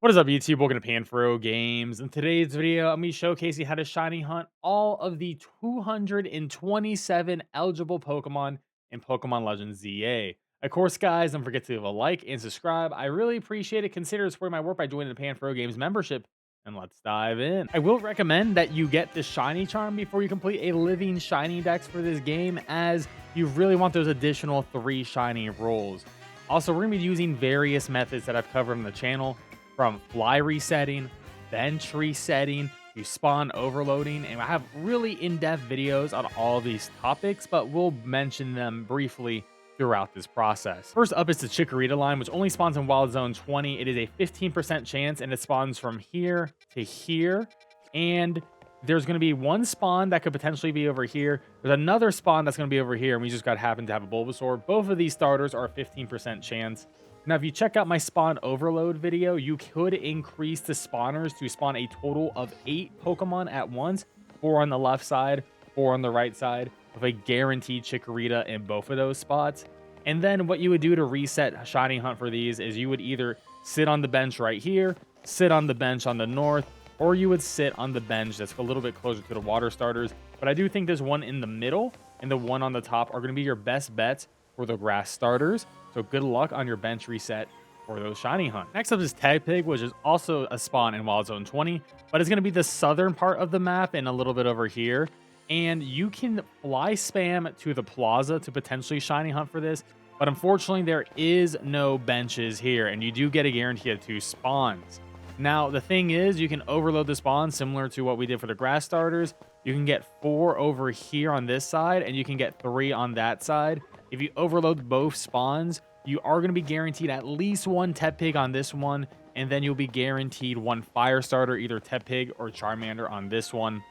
What is up, YouTube? Welcome to Panfro Games. In today's video, I'm going to be showcasing how to shiny hunt all of the 227 eligible Pokemon in Pokemon Legends ZA. Of course, guys, don't forget to leave a like and subscribe. I really appreciate it. Consider supporting my work by joining the Panfro Games membership. And let's dive in. I will recommend that you get the Shiny Charm before you complete a Living Shiny Dex for this game, as you really want those additional 3 Shiny rolls. Also, we're going to be using various methods that I've covered on the channel, from fly resetting, bench resetting, to spawn overloading, and I have really in-depth videos on all these topics, but we'll mention them briefly throughout this process. First up is the Chikorita line, which only spawns in Wild Zone 20. It is a 15% chance, and it spawns from here to here, and there's going to be one spawn that could potentially be over here. There's another spawn that's going to be over here, and we just got happen to have a Bulbasaur. Both of these starters are a 15% chance. Now, if you check out my spawn overload video, you could increase the spawners to spawn a total of 8 Pokemon at once, 4 on the left side, 4 on the right side, with a guaranteed Chikorita in both of those spots. And then what you would do to reset Shiny Hunt for these is you would either sit on the bench right here, sit on the bench on the north, or you would sit on the bench that's a little bit closer to the water starters. But I do think there's one in the middle and the one on the top are going to be your best bets for the grass starters. So good luck on your bench reset for those Shiny Hunt. Next up is Tepig, which is also a spawn in Wild Zone 20, but it's going to be the southern part of the map and a little bit over here. And you can fly spam to the plaza to potentially Shiny Hunt for this, but unfortunately there is no benches here, and you do get a guarantee of 2 spawns. Now, the thing is, you can overload the spawn similar to what we did for the grass starters. You can get 4 over here on this side, and you can get 3 on that side. If you overload both spawns, you are going to be guaranteed at least 1 Tepig on this one, and then you'll be guaranteed 1 fire starter, either Tepig or Charmander on this one.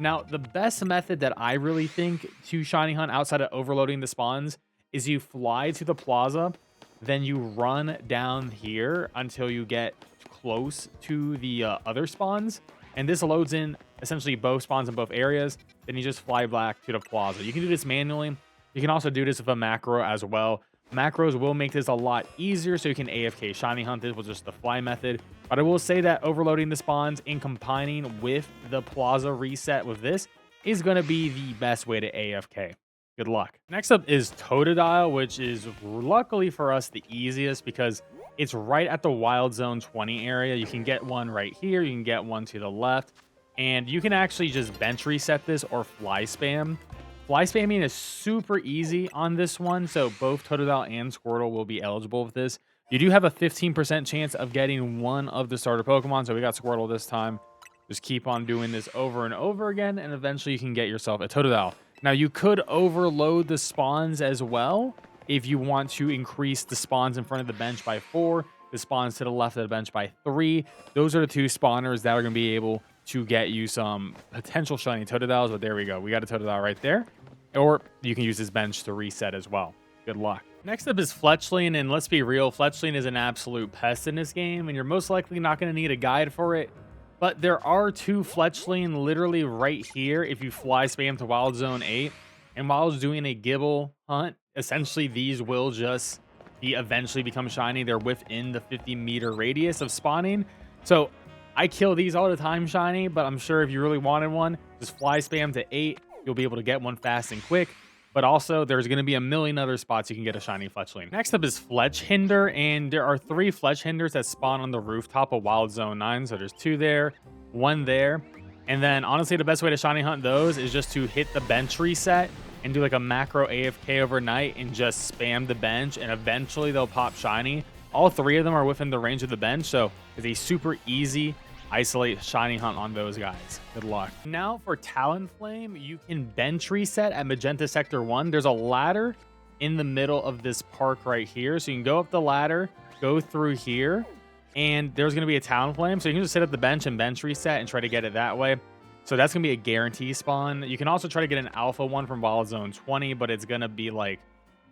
Now, the best method that I really think to Shiny Hunt outside of overloading the spawns is you fly to the plaza, then you run down here until you get close to the other spawns, and this loads in essentially both spawns in both areas. Then you just fly back to the plaza. You can do this manually. You can also do this with a macro as well. Macros will make this a lot easier, so you can AFK Shiny Hunt this with just the fly method. But I will say that overloading the spawns and combining with the plaza reset with this is going to be the best way to AFK. Good luck. Next up is Totodile, which is luckily for us the easiest because it's right at the Wild Zone 20 area. You can get one right here. You can get one to the left. And you can actually just bench reset this or fly spam. Fly spamming is super easy on this one, so both Totodile and Squirtle will be eligible with this. You do have a 15% chance of getting one of the starter Pokemon, so we got Squirtle this time. Just keep on doing this over and over again, and eventually you can get yourself a Totodile. Now, you could overload the spawns as well if you want to increase the spawns in front of the bench by 4, the spawns to the left of the bench by 3. Those are the 2 spawners that are going to be able to get you some potential shiny Totodiles, but there we go. We got a Totodile right there. Or you can use this bench to reset as well. Good luck. Next up is Fletchling, and let's be real, Fletchling is an absolute pest in this game, and you're most likely not going to need a guide for it. But there are 2 Fletchling literally right here if you fly spam to Wild Zone 8. And while I was doing a Gibble hunt, essentially these will just eventually become shiny. They're within the 50-meter radius of spawning. So I kill these all the time shiny, but I'm sure if you really wanted one, just fly spam to 8. You'll be able to get one fast and quick. But also, there's going to be a million other spots you can get a shiny Fletchling. Next up is Fletchinder, and there are 3 Fletchinders that spawn on the rooftop of Wild Zone 9. So there's 2 there, 1 there. And then, honestly, the best way to shiny hunt those is just to hit the bench reset and do like a macro AFK overnight and just spam the bench, and eventually they'll pop shiny. All 3 of them are within the range of the bench, so it's a super easy isolate Shiny Hunt on those guys. Good luck. Now for Talonflame, you can bench reset at Magenta Sector 1. There's a ladder in the middle of this park right here. So you can go up the ladder, go through here, and there's going to be a Talonflame. So you can just sit at the bench and bench reset and try to get it that way. So that's going to be a guarantee spawn. You can also try to get an alpha one from Wild Zone 20, but it's going to be like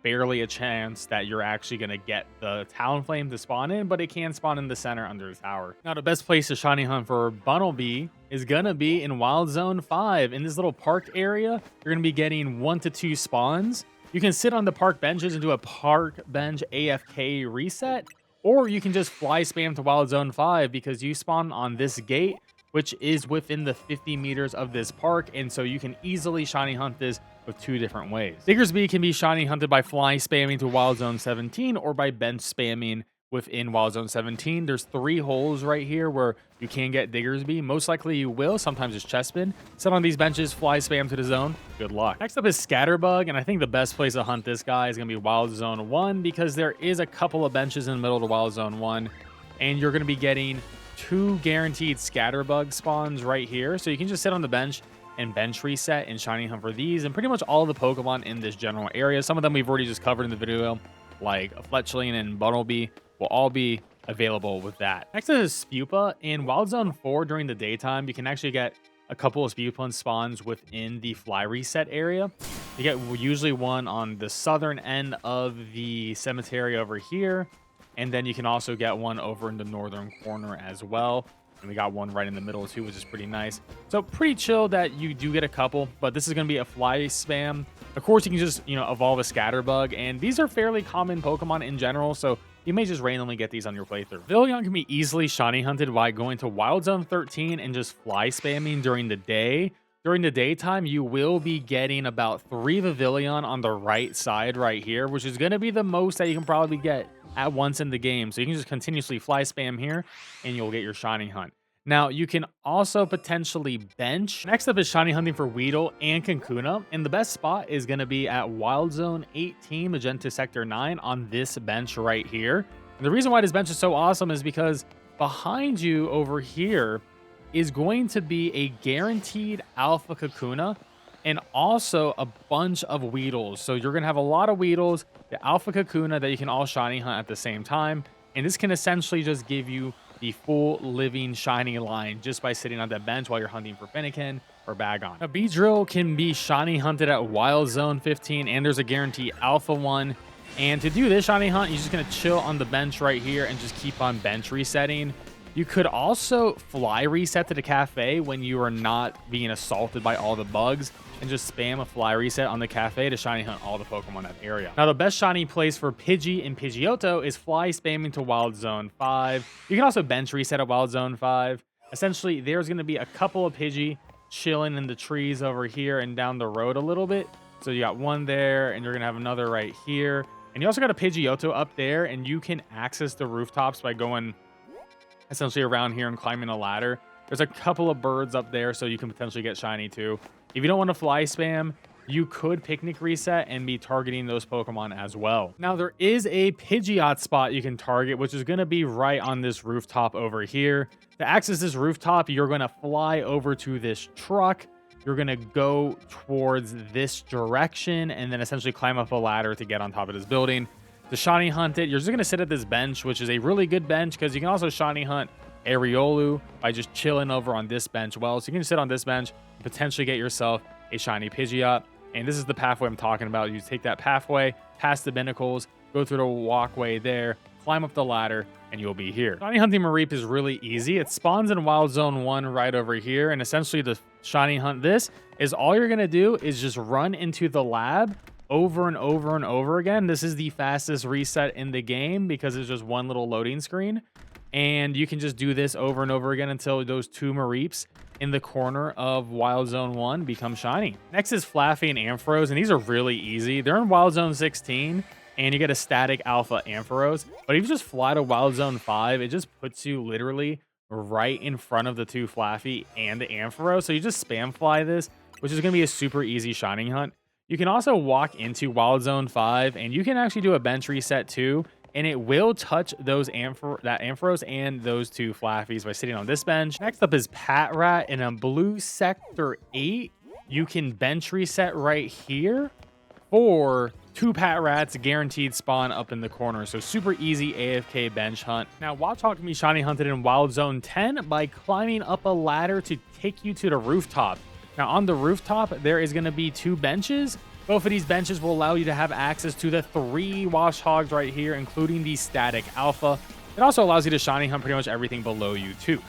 barely a chance that you're actually going to get the Talonflame to spawn in, but it can spawn in the center under the tower. Now, the best place to shiny hunt for Bunnelby is going to be in Wild Zone 5. In this little park area, you're going to be getting 1 to 2 spawns. You can sit on the park benches and do a park bench AFK reset, Or you can just fly spam to Wild Zone 5 because you spawn on this gate, which is within the 50 meters of this park, and so you can easily shiny hunt this with 2 different ways. Diggersby can be shiny hunted by fly spamming to Wild Zone 17 or by bench spamming within Wild Zone 17. There's 3 holes right here where you can get Diggersby. Most likely you will. Sometimes it's chest spin. Sit on these benches, fly spam to the zone. Good luck. Next up is Scatterbug, and I think the best place to hunt this guy is going to be Wild Zone 1 because there is a couple of benches in the middle of Wild Zone 1, and you're going to be getting 2 guaranteed Scatterbug spawns right here. So you can just sit on the bench and bench reset and shiny hunt for these, and pretty much all the Pokemon in this general area. Some of them we've already just covered in the video, like Fletching and Bunnelby, will all be available with that. Next is Spewa. In Wild Zone 4 during the daytime, you can actually get a couple of Spewa spawns within the fly reset area. You get usually one on the southern end of the cemetery over here, and then you can also get one over in the northern corner as well. And we got one right in the middle too, which is pretty nice. So pretty chill that you do get a couple, but this is going to be a fly spam. Of course, you can just, evolve a Scatterbug, and these are fairly common Pokemon in general, so you may just randomly get these on your playthrough. Vilvilion can be easily shiny hunted by going to Wild Zone 13 and just fly spamming during the day. During the daytime, you will be getting about 3 Vilvilion on the right side right here, which is going to be the most that you can probably get at once in the game. So you can just continuously fly spam here and you'll get your shiny hunt. Now, you can also potentially bench. Next up is shiny hunting for Weedle and Kakuna, and the best spot is going to be at Wild Zone 18, Magenta Sector 9, on this bench right here. And the reason why this bench is so awesome is because behind you over here is going to be a guaranteed Alpha Kakuna and also a bunch of Weedles. So you're going to have a lot of Weedles, the Alpha Kakuna that you can all shiny hunt at the same time, and this can essentially just give you the full living shiny line just by sitting on that bench while you're hunting for Fennekin or Bagon. Now, Beedril can be shiny hunted at Wild Zone 15, and there's a guarantee Alpha one. And to do this shiny hunt, you're just going to chill on the bench right here and just keep on bench resetting. You could also fly reset to the cafe when you are not being assaulted by all the bugs, and just spam a fly reset on the cafe to shiny hunt all the Pokemon in that area. Now, the best shiny place for Pidgey and Pidgeotto is fly spamming to Wild Zone 5. You can also bench reset at Wild Zone 5. Essentially, there's going to be a couple of Pidgey chilling in the trees over here and down the road a little bit. So you got one there, and you're going to have another right here. And you also got a Pidgeotto up there, and you can access the rooftops by going essentially around here and climbing a ladder. There's a couple of birds up there, so you can potentially get shiny too. If you don't want to fly spam, you could picnic reset and be targeting those Pokemon as well. Now, there is a Pidgeot spot you can target, which is going to be right on this rooftop over here. To access this rooftop, you're going to fly over to this truck. You're going to go towards this direction and then essentially climb up a ladder to get on top of this building. To shiny hunt it, you're just going to sit at this bench, which is a really good bench because you can also shiny hunt Areolu by just chilling over on this bench. Well, so you can sit on this bench and potentially get yourself a shiny Pidgeot. And this is the pathway I'm talking about. You take that pathway past the Binacles, go through the walkway there, climb up the ladder, and you'll be here. Shiny hunting Mareep is really easy. It spawns in Wild Zone 1 right over here. And essentially to shiny hunt this is all you're going to do is just run into the lab over and over and over again. This is the fastest reset in the game because it's just one little loading screen. And you can just do this over and over again until those 2 Mareeps in the corner of Wild Zone 1 become shiny. Next is Flaffy and Ampharous, and these are really easy. They're in Wild Zone 16, and you get a static Alpha Ampharous. But if you just fly to Wild Zone 5, it just puts you literally right in front of the 2 Flaffy and the Ampharous. So you just spam fly this, which is going to be a super easy shining hunt. You can also walk into Wild Zone 5, and you can actually do a bench reset too. And it will touch those that Ampharous and those 2 Flaffies by sitting on this bench. Next up is Patrat in a blue Sector 8. You can bench reset right here for 2 Patrats guaranteed spawn up in the corner. So super easy AFK bench hunt. Now, Watchog can be shiny hunted in Wild Zone 10 by climbing up a ladder to take you to the rooftop. Now, on the rooftop, there is going to be 2 benches. Both of these benches will allow you to have access to the 3 Watchogs right here, including the static Alpha. It also allows you to shiny hunt pretty much everything below you too.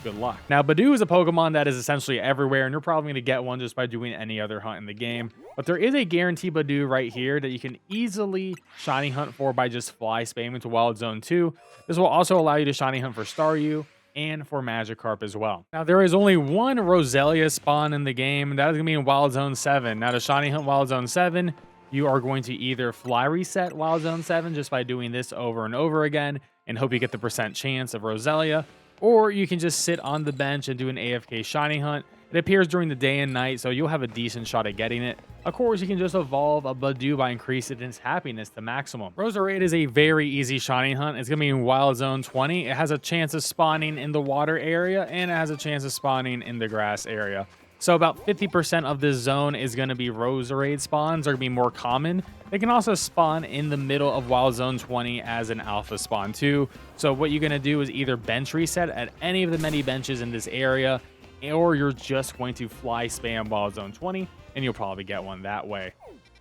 Good luck. Now, Budew is a Pokemon that is essentially everywhere, and you're probably going to get one just by doing any other hunt in the game. But there is a guarantee Budew right here that you can easily shiny hunt for by just fly spamming to Wild Zone 2. This will also allow you to shiny hunt for Staryu and for Magikarp as well. Now, there is only one Roseila spawn in the game, and that is going to be in Wild Zone 7. Now, to shiny hunt Wild Zone 7, you are going to either fly reset Wild Zone 7 just by doing this over and over again and hope you get the % chance of Roseila, or you can just sit on the bench and do an AFK shiny hunt. It appears during the day and night, so you'll have a decent shot at getting it. Of course, you can just evolve a Budew by increasing its happiness to maximum. Roserade is a very easy shiny hunt. It's going to be in Wild Zone 20. It has a chance of spawning in the water area, and it has a chance of spawning in the grass area. So about 50% of this zone is going to be Roserade spawns, are going to be more common. They can also spawn in the middle of Wild Zone 20 as an alpha spawn too. So what you're going to do is either bench reset at any of the many benches in this area, or you're just going to fly spam Wild Zone 20, and you'll probably get one that way.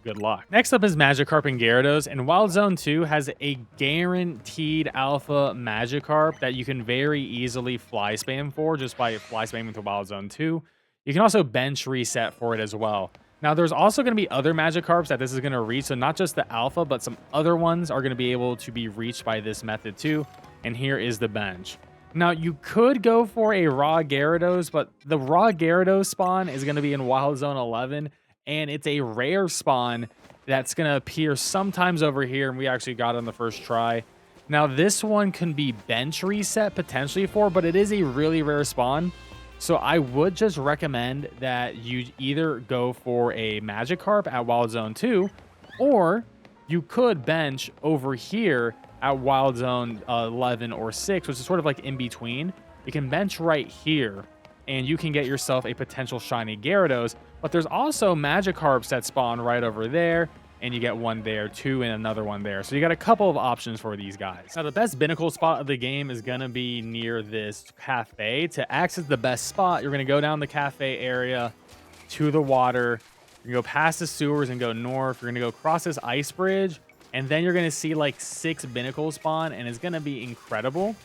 Good luck. Next up is Magikarp and Gyarados, and Wild Zone 2 has a guaranteed alpha Magikarp that you can very easily fly spam for just by fly spamming to Wild Zone 2. You can also bench reset for it as well. Now, there's also going to be other Magikarps that this is going to reach, so not just the alpha, but some other ones are going to be able to be reached by this method too, and here is the bench. Now, you could go for a raw Gyarados, but the raw Gyarados spawn is going to be in Wild Zone 11, and it's a rare spawn that's going to appear sometimes over here, and we actually got it on the first try. Now, this one can be bench reset potentially for, but it is a really rare spawn. So I would just recommend that you either go for a Magikarp at Wild Zone 2, or you could bench over here at Wild Zone 11 or 6, which is sort of like in between. You can bench right here, and you can get yourself a potential shiny Gyarados. But there's also Magikarps that spawn right over there, and you get one there too, and another one there. So you got a couple of options for these guys. Now, the best Binacle spot of the game is going to be near this cafe. To access the best spot, you're going to go down the cafe area to the water. You're going to go past the sewers and go north. You're going to go across this ice bridge, and then you're going to see like 6 Binacle spawn, and it's going to be incredible.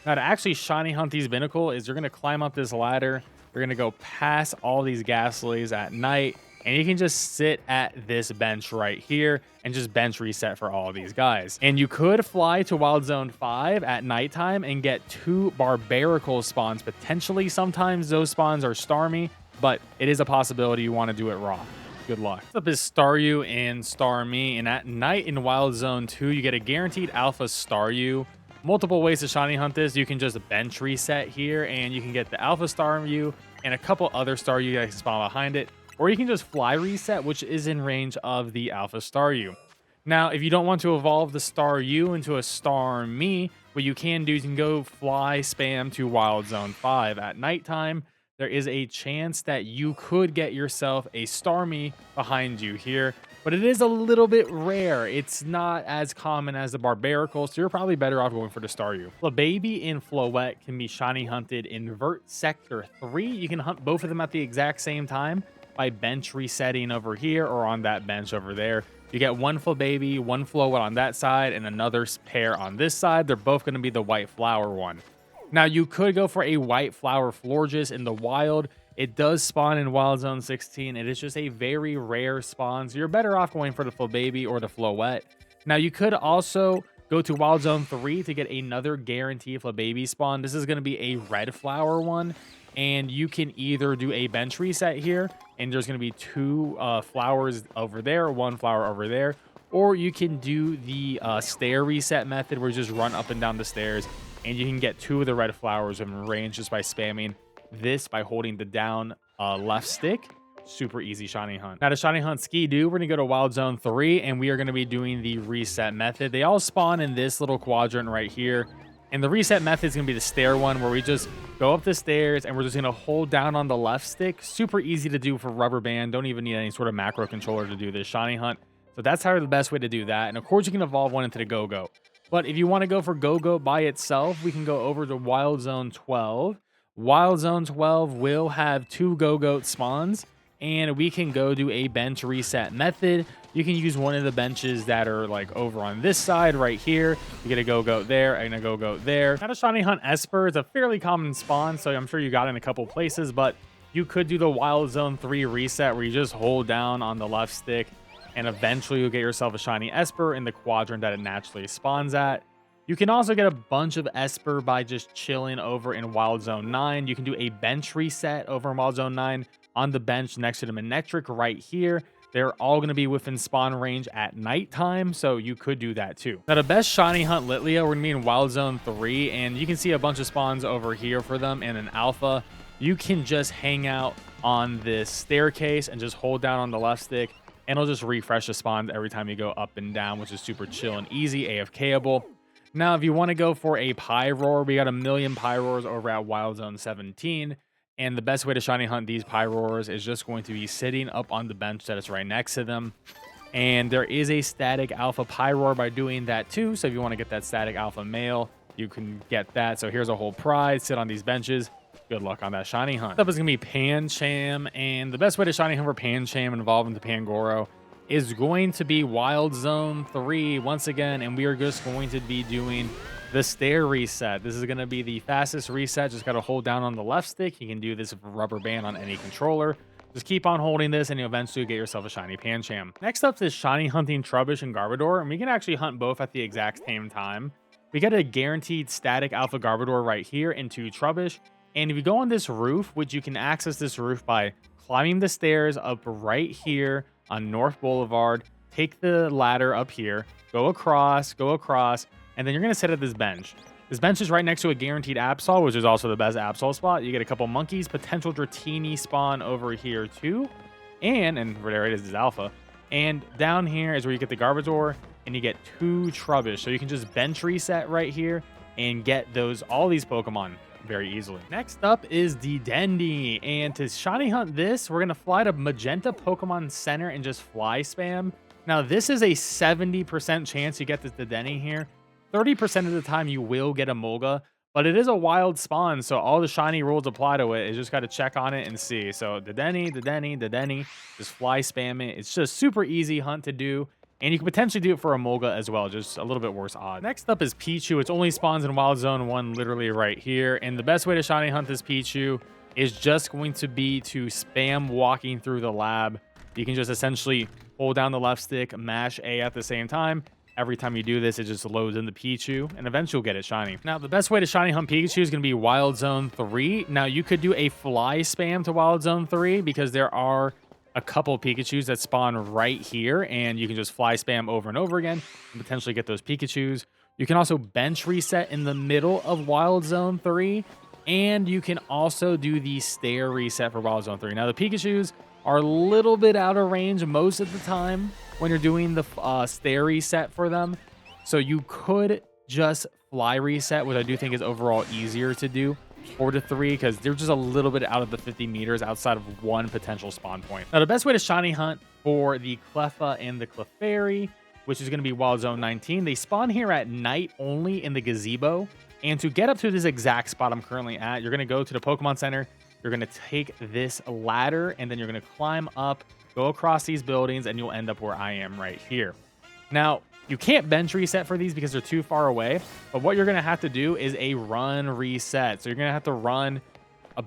Now, to actually shiny hunt these Binacle is you're going to climb up this ladder. You're going to go past all these Ghastlies at night, and you can just sit at this bench right here and just bench reset for all of these guys. And you could fly to Wild Zone 5 at nighttime and get 2 Barbaracle spawns. Potentially, sometimes those spawns are Starmie, but it is a possibility you want to do it raw. Good luck. Next up is Staryu and Starmie, and at night in Wild Zone 2, you get a guaranteed alpha Staryu. Multiple ways to shiny hunt this. You can just bench reset here, and you can get the alpha Staryu and a couple other Staryu that can spawn behind it. Or you can just fly reset, which is in range of the alpha Staryu. Now, if you don't want to evolve the Staryu into a Starmie, what you can do is you can go fly spam to Wild Zone 5 at nighttime. There is a chance that you could get yourself a Starmie behind you here, but it is a little bit rare. It's not as common as the Barbaracle, so you're probably better off going for the Staryu. Flabébé and Floette can be shiny hunted in Vert Sector 3. You can hunt both of them at the exact same time by bench resetting over here or on that bench over there. You get one Flabébé, one Floette on that side, and another pair on this side. They're both going to be the white flower one. Now, you could go for a white flower Florges in the wild. It does spawn in Wild Zone 16. It is just a very rare spawn, so you're better off going for the Flabébé or the Floette. Now, you could also go to Wild Zone 3 to get another guaranteed Flabébé spawn. This is going to be a red flower one, and you can either do a bench reset here, and there's going to be 2 flowers over there, 1 flower over there, or you can do the stair reset method where you just run up and down the stairs, and you can get 2 of the red flowers in range just by spamming this by holding the down left stick. Super easy shiny hunt. Now, to shiny hunt Skiddo, we're going to go to Wild Zone 3, and we are going to be doing the reset method. They all spawn in this little quadrant right here. And the reset method is going to be the stair one, where we just go up the stairs and we're just going to hold down on the left stick. Super easy to do for rubber band. Don't even need any sort of macro controller to do this shiny hunt. So that's how the best way to do that. And of course, you can evolve one into the Go-Go. But if you want to go for Go-Go by itself, we can go over to Wild Zone 12. Wild Zone 12 will have 2 Go-Goat spawns, and we can go do a bench reset method you can use one of the benches that are like over on this side right here. You get a go there and a go there. Now, to shiny hunt Esper is a fairly common spawn, so I'm sure you got it in a couple places, but you could do the Wild Zone 3 reset where you just hold down on the left stick and eventually you'll get yourself a shiny Esper in the quadrant that it naturally spawns at. You can also get a bunch of Esper by just chilling over in Wild Zone 9. You can do a bench reset over in Wild Zone 9 on the bench next to the Manectric right here. They're all going to be within spawn range at nighttime, so you could do that too. Now, the best shiny hunt Litleo, we're going to be in Wild Zone 3, and you can see a bunch of spawns over here for them in an alpha. You can just hang out on this staircase and just hold down on the left stick, and it'll just refresh the spawns every time you go up and down, which is super chill and easy, AFK-able. Now, if you want to go for a Pyroar, we got a million Pyroars over at Wild Zone 17. And the best way to shiny hunt these Pyroars is just going to be sitting up on the bench that is right next to them. And there is a static alpha Pyroar by doing that too. So if you want to get that static alpha male, you can get that. So here's a whole prize. Sit on these benches. Good luck on that shiny hunt. Next up is going to be Pancham. And the best way to shiny hunt for Pancham and evolve into Pangoro is going to be Wild Zone 3 once again. And we are just going to be doing the stair reset. This is going to be the fastest reset. Just got to hold down on the left stick. You can do this with a rubber band on any controller. Just keep on holding this and you'll eventually get yourself a shiny Pancham. Next up is shiny hunting Trubbish and Garbodor. And we can actually hunt both at the exact same time. We get a guaranteed static alpha Garbodor right here into Trubbish. And if you go on this roof, which you can access this roof by climbing the stairs up right here on North Boulevard, take the ladder up here, go across, and then you're going to sit at this bench. This bench is right next to a guaranteed Absol, which is also the best Absol spot. You get a couple monkeys, potential Dratini spawn over here too. And there it is alpha. And down here is where you get the Garbodor, and you get 2 Trubbish. So you can just bench reset right here and get all these Pokemon very easily. Next up is Dedenne. And to shiny hunt this, we're going to fly to Magenta Pokemon Center and just fly spam. Now, this is a 70% chance you get this Dedenne here. 30% of the time you will get a Molga, but it is a wild spawn, so all the shiny rules apply to it. You just got to check on it and see. So Dedenne, just fly spam it. It's just super easy hunt to do, and you can potentially do it for a Molga as well, just a little bit worse odds. Next up is Pichu. It only spawns in Wild Zone 1, literally right here, and the best way to shiny hunt this Pichu is just going to be to spam walking through the lab. You can just essentially hold down the left stick, mash A at the same time. Every time you do this, it just loads in the Pichu, and eventually you'll get it shiny. Now, the best way to shiny hunt Pikachu is going to be Wild Zone 3. Now, you could do a fly spam to Wild Zone 3 because there are a couple Pikachus that spawn right here, and you can just fly spam over and over again and potentially get those Pikachus. You can also bench reset in the middle of Wild Zone 3, and you can also do the stair reset for Wild Zone 3. Now, the Pikachus are a little bit out of range most of the time when you're doing the stair reset for them. So you could just fly reset, which I do think is overall easier to do 4 to 3 because they're just a little bit out of the 50 meters outside of one potential spawn point. Now, the best way to shiny hunt for the Cleffa and the Clefairy, which is going to be Wild Zone 19, they spawn here at night only in the gazebo. And to get up to this exact spot I'm currently at, you're going to go to the Pokemon Center. You're going to take this ladder, and then you're going to climb up, go across these buildings, and you'll end up where I am right here. Now, you can't bench reset for these because they're too far away, but what you're going to have to do is a run reset. So you're going to have to run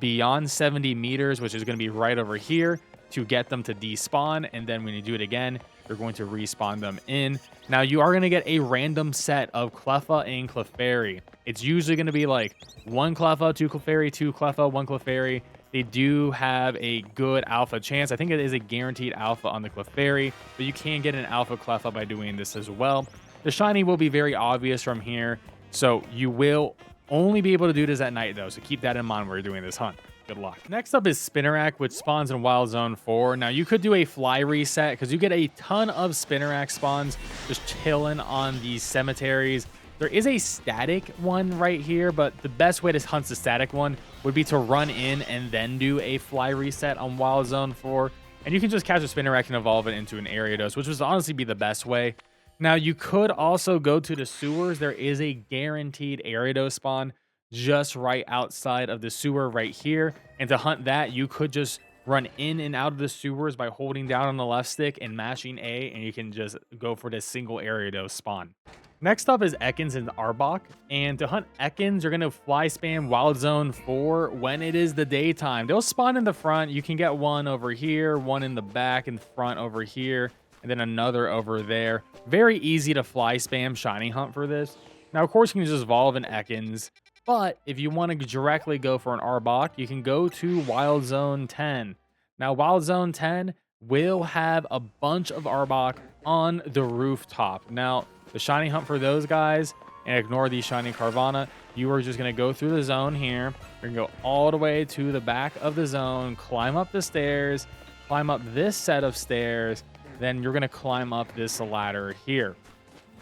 beyond 70 meters, which is going to be right over here, to get them to despawn, and then when you do it again, you're going to respawn them in. Now, you are going to get a random set of Cleffa and Clefairy. It's usually going to be like 1 Cleffa, 2 Clefairy, 2 Cleffa, 1 Clefairy. They do have a good alpha chance. I think it is a guaranteed alpha on the Clefairy, but you can get an alpha Cleffa by doing this as well. The shiny will be very obvious from here, so you will only be able to do this at night, though, so keep that in mind when you're doing this hunt. Good luck. Next up is Spinarak, which spawns in Wild Zone 4. Now, you could do a fly reset because you get a ton of Spinarak spawns just chilling on these cemeteries. There is a static one right here, but the best way to hunt the static one would be to run in and then do a fly reset on Wild Zone 4. And you can just catch a Spinarak and evolve it into an Gyarados, which would honestly be the best way. Now, you could also go to the sewers. There is a guaranteed Gyarados spawn just right outside of the sewer right here. And to hunt that, you could just run in and out of the sewers by holding down on the left stick and mashing A, and you can just go for this single Gyarados spawn. Next up is Ekans and Arbok, and to hunt Ekans, you're going to fly spam Wild Zone 4 when it is the daytime. They'll spawn in the front. You can get one over here, one in the back and front over here, and then another over there. Very easy to fly spam shiny hunt for this. Now, of course, you can just evolve an Ekans, but if you want to directly go for an Arbok, you can go to Wild Zone 10. Now, Wild Zone 10 will have a bunch of Arbok on the rooftop. Now, the shiny hunt for those guys, and ignore the shiny Carvana, you are just going to go through the zone here. You're going to go all the way to the back of the zone, climb up the stairs, climb up this set of stairs, then you're going to climb up this ladder here.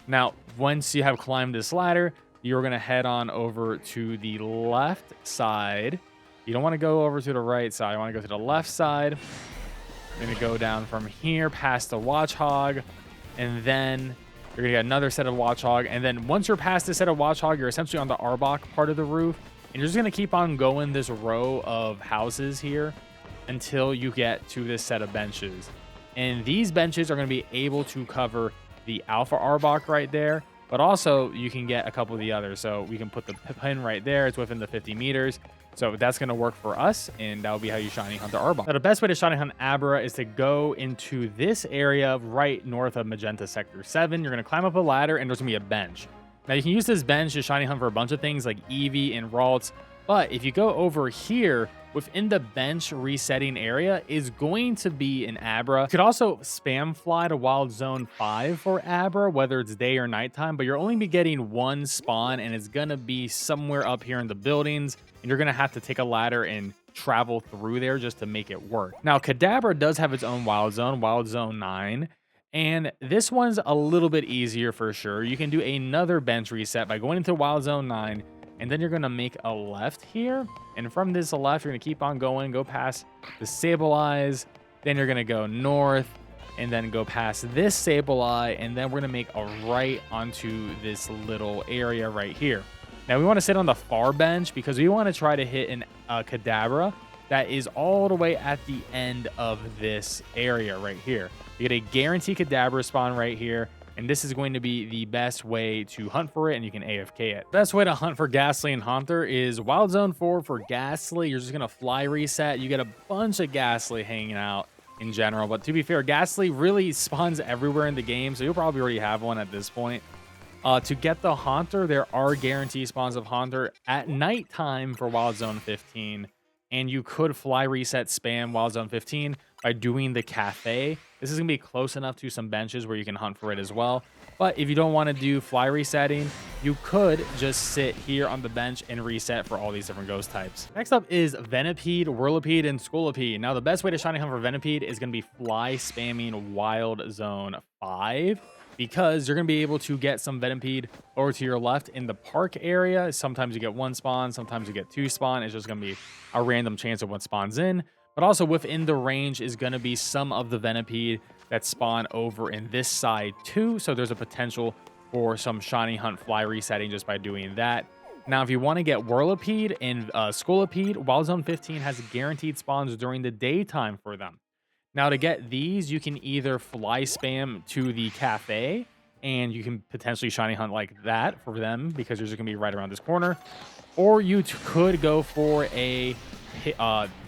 Now, once you have climbed this ladder, you're going to head on over to the left side. You don't want to go over to the right side. You want to go to the left side. You're going to go down from here past the Watchog, and then you're going to get another set of Watchog. And then once you're past this set of Watchog, you're essentially on the Arbok part of the roof. And you're just going to keep on going this row of houses here until you get to this set of benches. And these benches are going to be able to cover the Alpha Arbok right there. But also, you can get a couple of the others. So we can put the pin right there. It's within the 50 meters. So that's going to work for us, and that will be how you shiny hunt the Arbok. Now, the best way to shiny hunt Abra is to go into this area right north of Magenta Sector 7. You're going to climb up a ladder, and there's going to be a bench. Now, you can use this bench to shiny hunt for a bunch of things like Eevee and Ralts, but if you go over here, within the bench resetting area is going to be an Abra. You could also spam fly to Wild Zone 5 for Abra, whether it's day or nighttime, but you're only be getting one spawn, and it's going to be somewhere up here in the buildings, and you're going to have to take a ladder and travel through there just to make it work. Now, Kadabra does have its own Wild Zone 9, and this one's a little bit easier for sure. You can do another bench reset by going into Wild Zone 9, and then you're going to make a left here. And from this left, you're going to keep on going, go past the Sableye. Then you're going to go north and then go past this Sableye. And then we're going to make a right onto this little area right here. Now, we want to sit on the far bench because we want to try to hit an Kadabra that is all the way at the end of this area right here. You get a guaranteed Kadabra spawn right here. And this is going to be the best way to hunt for it, and you can AFK it. Best way to hunt for Ghastly and Haunter is Wild Zone 4 for Ghastly. You're just going to fly reset. You get a bunch of Ghastly hanging out in general. But to be fair, Ghastly really spawns everywhere in the game, so you'll probably already have one at this point. To get the Haunter, there are guaranteed spawns of Haunter at nighttime for Wild Zone 15. And you could fly reset spam Wild Zone 15 by doing the cafe. This is going to be close enough to some benches where you can hunt for it as well. But if you don't want to do fly resetting, you could just sit here on the bench and reset for all these different ghost types. Next up is Venipede, Whirlipede, and Scolipede. Now, the best way to shiny hunt for Venipede is going to be fly spamming Wild Zone 5. Because you're going to be able to get some Venipede over to your left in the park area. Sometimes you get one spawn, sometimes you get two spawn. It's just going to be a random chance of what spawns in. But also within the range is going to be some of the Venipede that spawn over in this side too. So there's a potential for some shiny hunt fly resetting just by doing that. Now, if you want to get Whirlipede and Scolipede, Wild Zone 15 has guaranteed spawns during the daytime for them. Now, to get these, you can either fly spam to the cafe, and you can potentially shiny hunt like that for them because they're just going to be right around this corner. Or you could go for a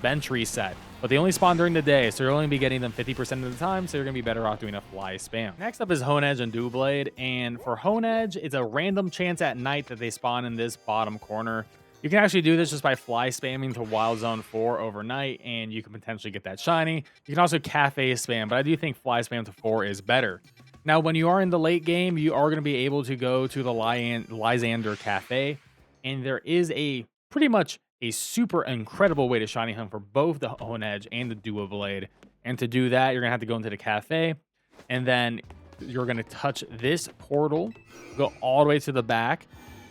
bench reset, but they only spawn during the day, so you'll only be getting them 50% of the time, so you're going to be better off doing a fly spam. Next up is Honedge and Doublade, and for Honedge, it's a random chance at night that they spawn in this bottom corner. You can actually do this just by fly spamming to Wild Zone 4 overnight, and you can potentially get that shiny. You can also cafe spam, but I do think fly spam to 4 is better. Now, when you are in the late game, you are going to be able to go to the Lysander Cafe, and there is a pretty much a super incredible way to shiny hunt for both the Honedge and the Doublade. And to do that, you're going to have to go into the cafe, and then you're going to touch this portal, go all the way to the back.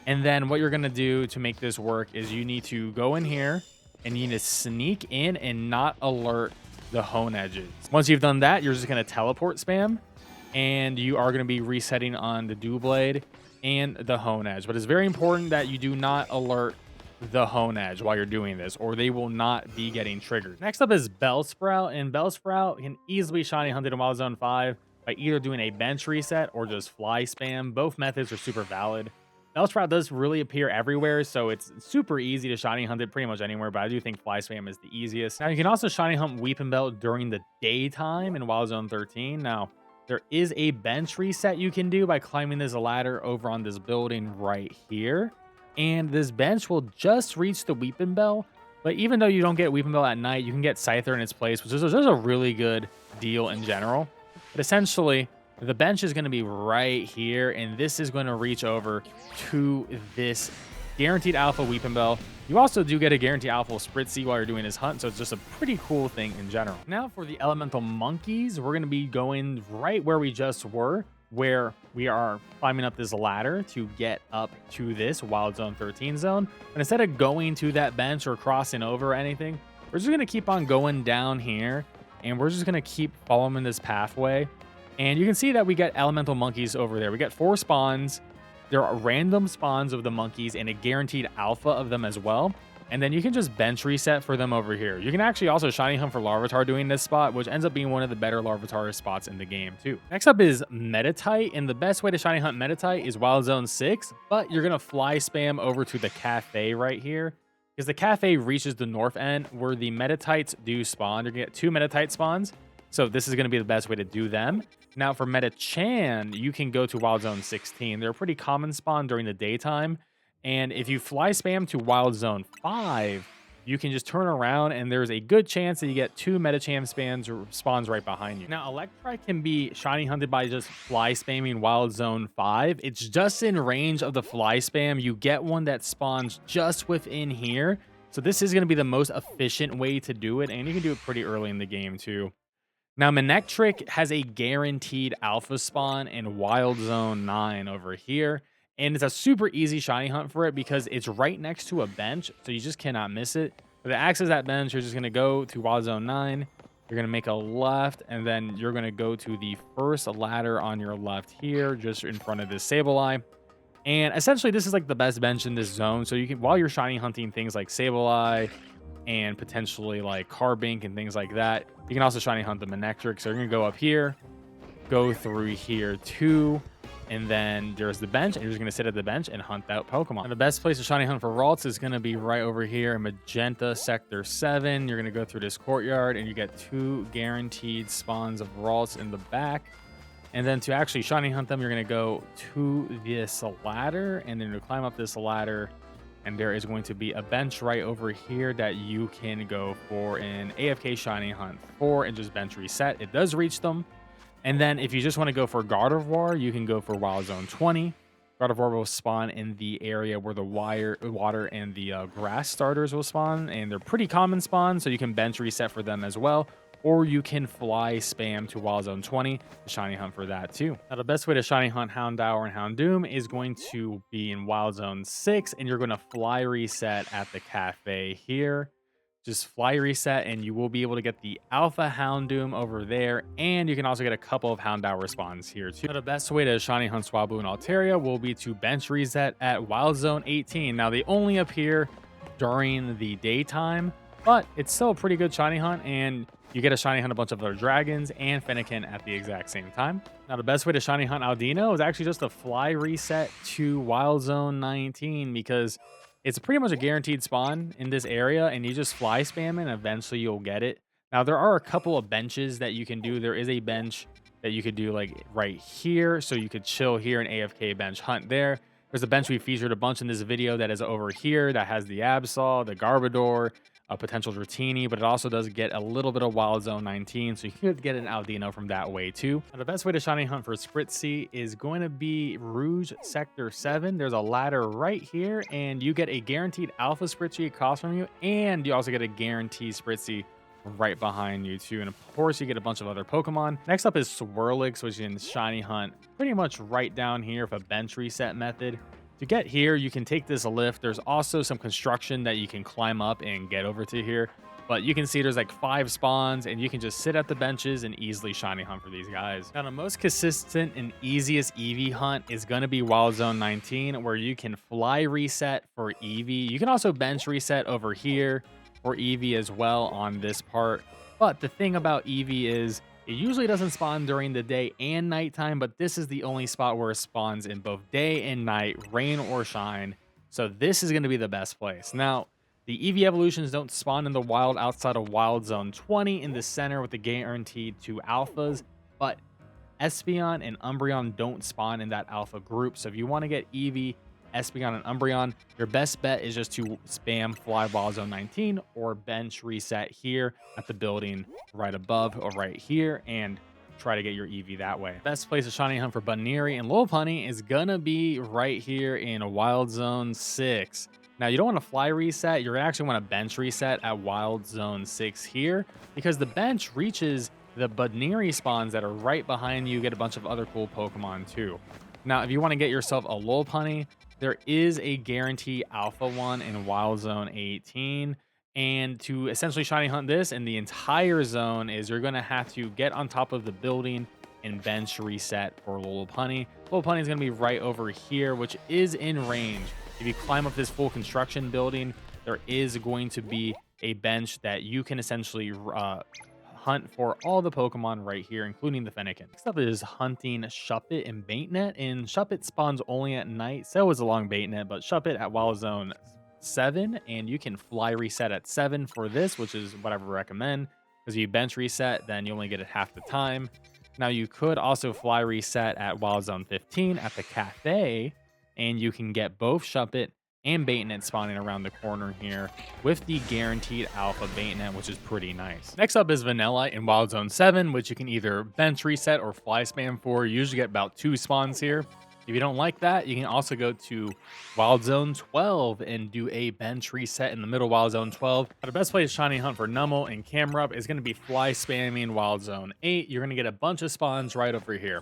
And then what you're going to do to make this work is you need to go in here and you need to sneak in and not alert the Honedges. Once you've done that, you're just going to teleport spam, and you are going to be resetting on the Doublade and the Honedge. But it's very important that you do not alert the Hone Edge while you're doing this, or they will not be getting triggered. Next up is Bellsprout, and Bellsprout can easily shiny hunted in Wild Zone 5 by either doing a bench reset or just fly spam. Both methods are super valid. Bellsprout does really appear everywhere, so it's super easy to shiny hunt it pretty much anywhere, but I do think fly spam is the easiest. Now, you can also shiny hunt Weepinbell during the daytime in Wild Zone 13. Now, there is a bench reset you can do by climbing this ladder over on this building right here. And this bench will just reach the Weepinbell. But even though you don't get Weepinbell at night, you can get Scyther in its place, which is just a really good deal in general. But essentially, the bench is going to be right here, and this is going to reach over to this guaranteed alpha Weepinbell. You also do get a guaranteed alpha Spritzy while you're doing this hunt, so it's just a pretty cool thing in general. Now for the elemental monkeys, we're going to be going right where we just were, where we are climbing up this ladder to get up to this Wild Zone 13 zone. But instead of going to that bench or crossing over or anything, we're just going to keep on going down here, and we're just going to keep following this pathway. And you can see that we get elemental monkeys over there. We get 4 spawns. There are random spawns of the monkeys and a guaranteed alpha of them as well. And then you can just bench reset for them over here. You can actually also shiny hunt for Larvitar doing this spot, which ends up being one of the better Larvitar spots in the game too. Next up is Meditite, and the best way to shiny hunt Meditite is Wild Zone 6, but you're going to fly spam over to the cafe right here, because the cafe reaches the north end where the Meditites do spawn. You're going to get 2 Meditite spawns, so this is going to be the best way to do them. Now for Metachan, you can go to Wild Zone 16. They're a pretty common spawn during the daytime. And if you fly spam to Wild Zone 5, you can just turn around and there's a good chance that you get 2 Metachan spawns right behind you. Now, Electrike can be shiny hunted by just fly spamming Wild Zone 5. It's just in range of the fly spam. You get one that spawns just within here. So this is going to be the most efficient way to do it. And you can do it pretty early in the game too. Now, Manectric has a guaranteed alpha spawn in Wild Zone 9 over here. And it's a super easy shiny hunt for it because it's right next to a bench, so you just cannot miss it. But to access that bench, you're just going to go to Wild Zone 9. You're going to make a left, and then you're going to go to the first ladder on your left here, just in front of this Sableye. And essentially, this is like the best bench in this zone. So you can, while you're shiny hunting things like Sableye and potentially like Carbink and things like that, you can also shiny hunt the Manectric. So you're going to go up here, go through here too, and then there's the bench, and you're just going to sit at the bench and hunt out Pokemon. And the best place to shiny hunt for Ralts is going to be right over here in Magenta Sector 7. You're going to go through this courtyard, and you get 2 guaranteed spawns of Ralts in the back. And then to actually shiny hunt them, you're going to go to this ladder, and then you climb up this ladder, and there is going to be a bench right over here that you can go for an AFK shiny hunt for and just bench reset. It does reach them. And then if you just want to go for Gardevoir, you can go for Wild Zone 20. Gardevoir will spawn in the area where the water and the grass starters will spawn. And they're pretty common spawns, so you can bench reset for them as well. Or you can fly spam to Wild Zone 20 to shiny hunt for that too. Now, the best way to shiny hunt Houndour and Houndoom is going to be in Wild Zone 6. And you're going to fly reset at the cafe here. Just fly reset, and you will be able to get the Alpha Houndoom over there, and you can also get a couple of Houndour spawns here too. Now, the best way to shiny hunt Swablu and Altaria will be to bench reset at Wild Zone 18. Now, they only appear during the daytime, but it's still a pretty good shiny hunt, and you get a shiny hunt a bunch of other dragons and Fennekin at the exact same time. Now, the best way to shiny hunt Aldino is actually just to fly reset to Wild Zone 19, because it's pretty much a guaranteed spawn in this area, and you just fly spam and eventually you'll get it. Now, there are a couple of benches that you can do. There is a bench that you could do like right here, so you could chill here and AFK bench hunt there. There's a bench we featured a bunch in this video that is over here that has the Absol, the Garbodor, a potential Dratini, but it also does get a little bit of Wild Zone 19, so you could get an Aldino from that way too. Now, the best way to shiny hunt for Spritzy is going to be Rouge Sector 7. There's a ladder right here, and you get a guaranteed Alpha Spritzy across from you, and you also get a guaranteed Spritzy right behind you too. And of course, you get a bunch of other Pokemon. Next up is Swirlix, which you can shiny hunt pretty much right down here with a bench reset method. To get here, you can take this lift. There's also some construction that you can climb up and get over to here. But you can see there's like 5 spawns, and you can just sit at the benches and easily shiny hunt for these guys. Now, the most consistent and easiest EV hunt is going to be Wild Zone 19, where you can fly reset for EV. You can also bench reset over here for EV as well on this part. But the thing about EV is it usually doesn't spawn during the day and nighttime, but this is the only spot where it spawns in both day and night, rain or shine. So this is going to be the best place. Now, the EV evolutions don't spawn in the wild outside of Wild Zone 20 in the center with the guaranteed 2 alphas, but Espeon and Umbreon don't spawn in that alpha group. So if you want to get EV, Espeon, and Umbreon, your best bet is just to spam fly Wild Zone 19 or bench reset here at the building right above or right here and try to get your EV that way. Best place to shiny hunt for Buneary and Lopunny is gonna be right here in Wild Zone 6. Now, you don't want to fly reset. You're actually want to bench reset at Wild Zone 6 here because the bench reaches the Buneary spawns that are right behind you. Get a bunch of other cool Pokemon too. Now, if you want to get yourself a Lopunny, there is a guarantee alpha one in Wild Zone 18. And to essentially shiny hunt this in the entire zone is you're going to have to get on top of the building and bench reset for Lopunny. Lopunny is going to be right over here, which is in range. If you climb up this full construction building, there is going to be a bench that you can essentially hunt for all the Pokemon right here, including the Fennekin. Next up is hunting Shuppet and Baitnet, and Shuppet spawns only at night. So is a long Baitnet, but Shuppet at Wild Zone 7, and you can fly reset at 7 for this, which is what I would recommend, because you bench reset, then you only get it half the time. Now, you could also fly reset at Wild Zone 15 at the cafe, and you can get both Shuppet and Baitnet spawning around the corner here with the guaranteed alpha Baitnet, which is pretty nice. Next up is Vanillite in Wild Zone 7, which you can either bench reset or fly spam for. You usually get about 2 spawns here. If you don't like that, you can also go to Wild Zone 12 and do a bench reset in the middle Wild Zone 12. But the best place to shiny hunt for Numel and Camerupt is going to be fly spamming Wild Zone 8. You're going to get a bunch of spawns right over here.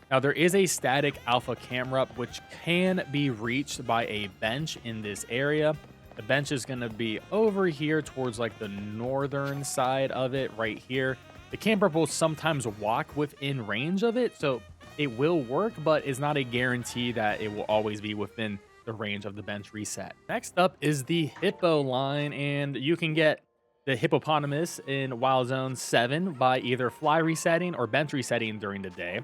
Now, there is a static alpha Camerupt, which can be reached by a bench in this area. The bench is going to be over here towards like the northern side of it right here. The Camerupt will sometimes walk within range of it, so it will work, but it's not a guarantee that it will always be within the range of the bench reset. Next up is the Hippo line, and you can get the Hippopotamus in Wild Zone 7 by either fly resetting or bench resetting during the day.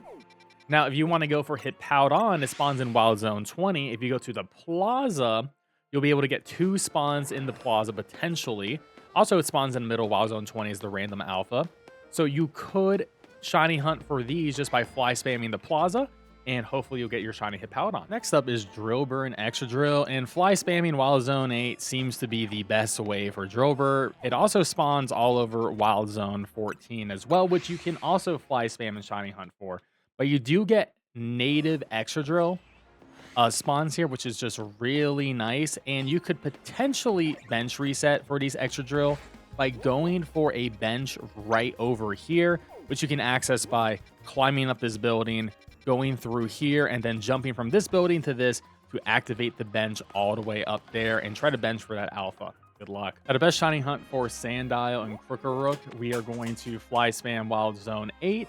Now, if you want to go for Hippowdon, it spawns in Wild Zone 20. If you go to the Plaza, you'll be able to get 2 spawns in the Plaza potentially. Also, it spawns in the middle. Wild Zone 20 is the random alpha. So you could shiny hunt for these just by fly spamming the Plaza, and hopefully you'll get your shiny Hippowdon. Next up is Drillbur and Excadrill, and fly spamming Wild Zone 8 seems to be the best way for Drillbur. It also spawns all over Wild Zone 14 as well, which you can also fly spam and shiny hunt for. But you do get native Excadrill spawns here, which is just really nice. And you could potentially bench reset for these Excadrill by going for a bench right over here, which you can access by climbing up this building, going through here, and then jumping from this building to this to activate the bench all the way up there and try to bench for that alpha. Good luck. At a best shiny hunt for Sandile and Crookerook, we are going to fly spam Wild Zone 8.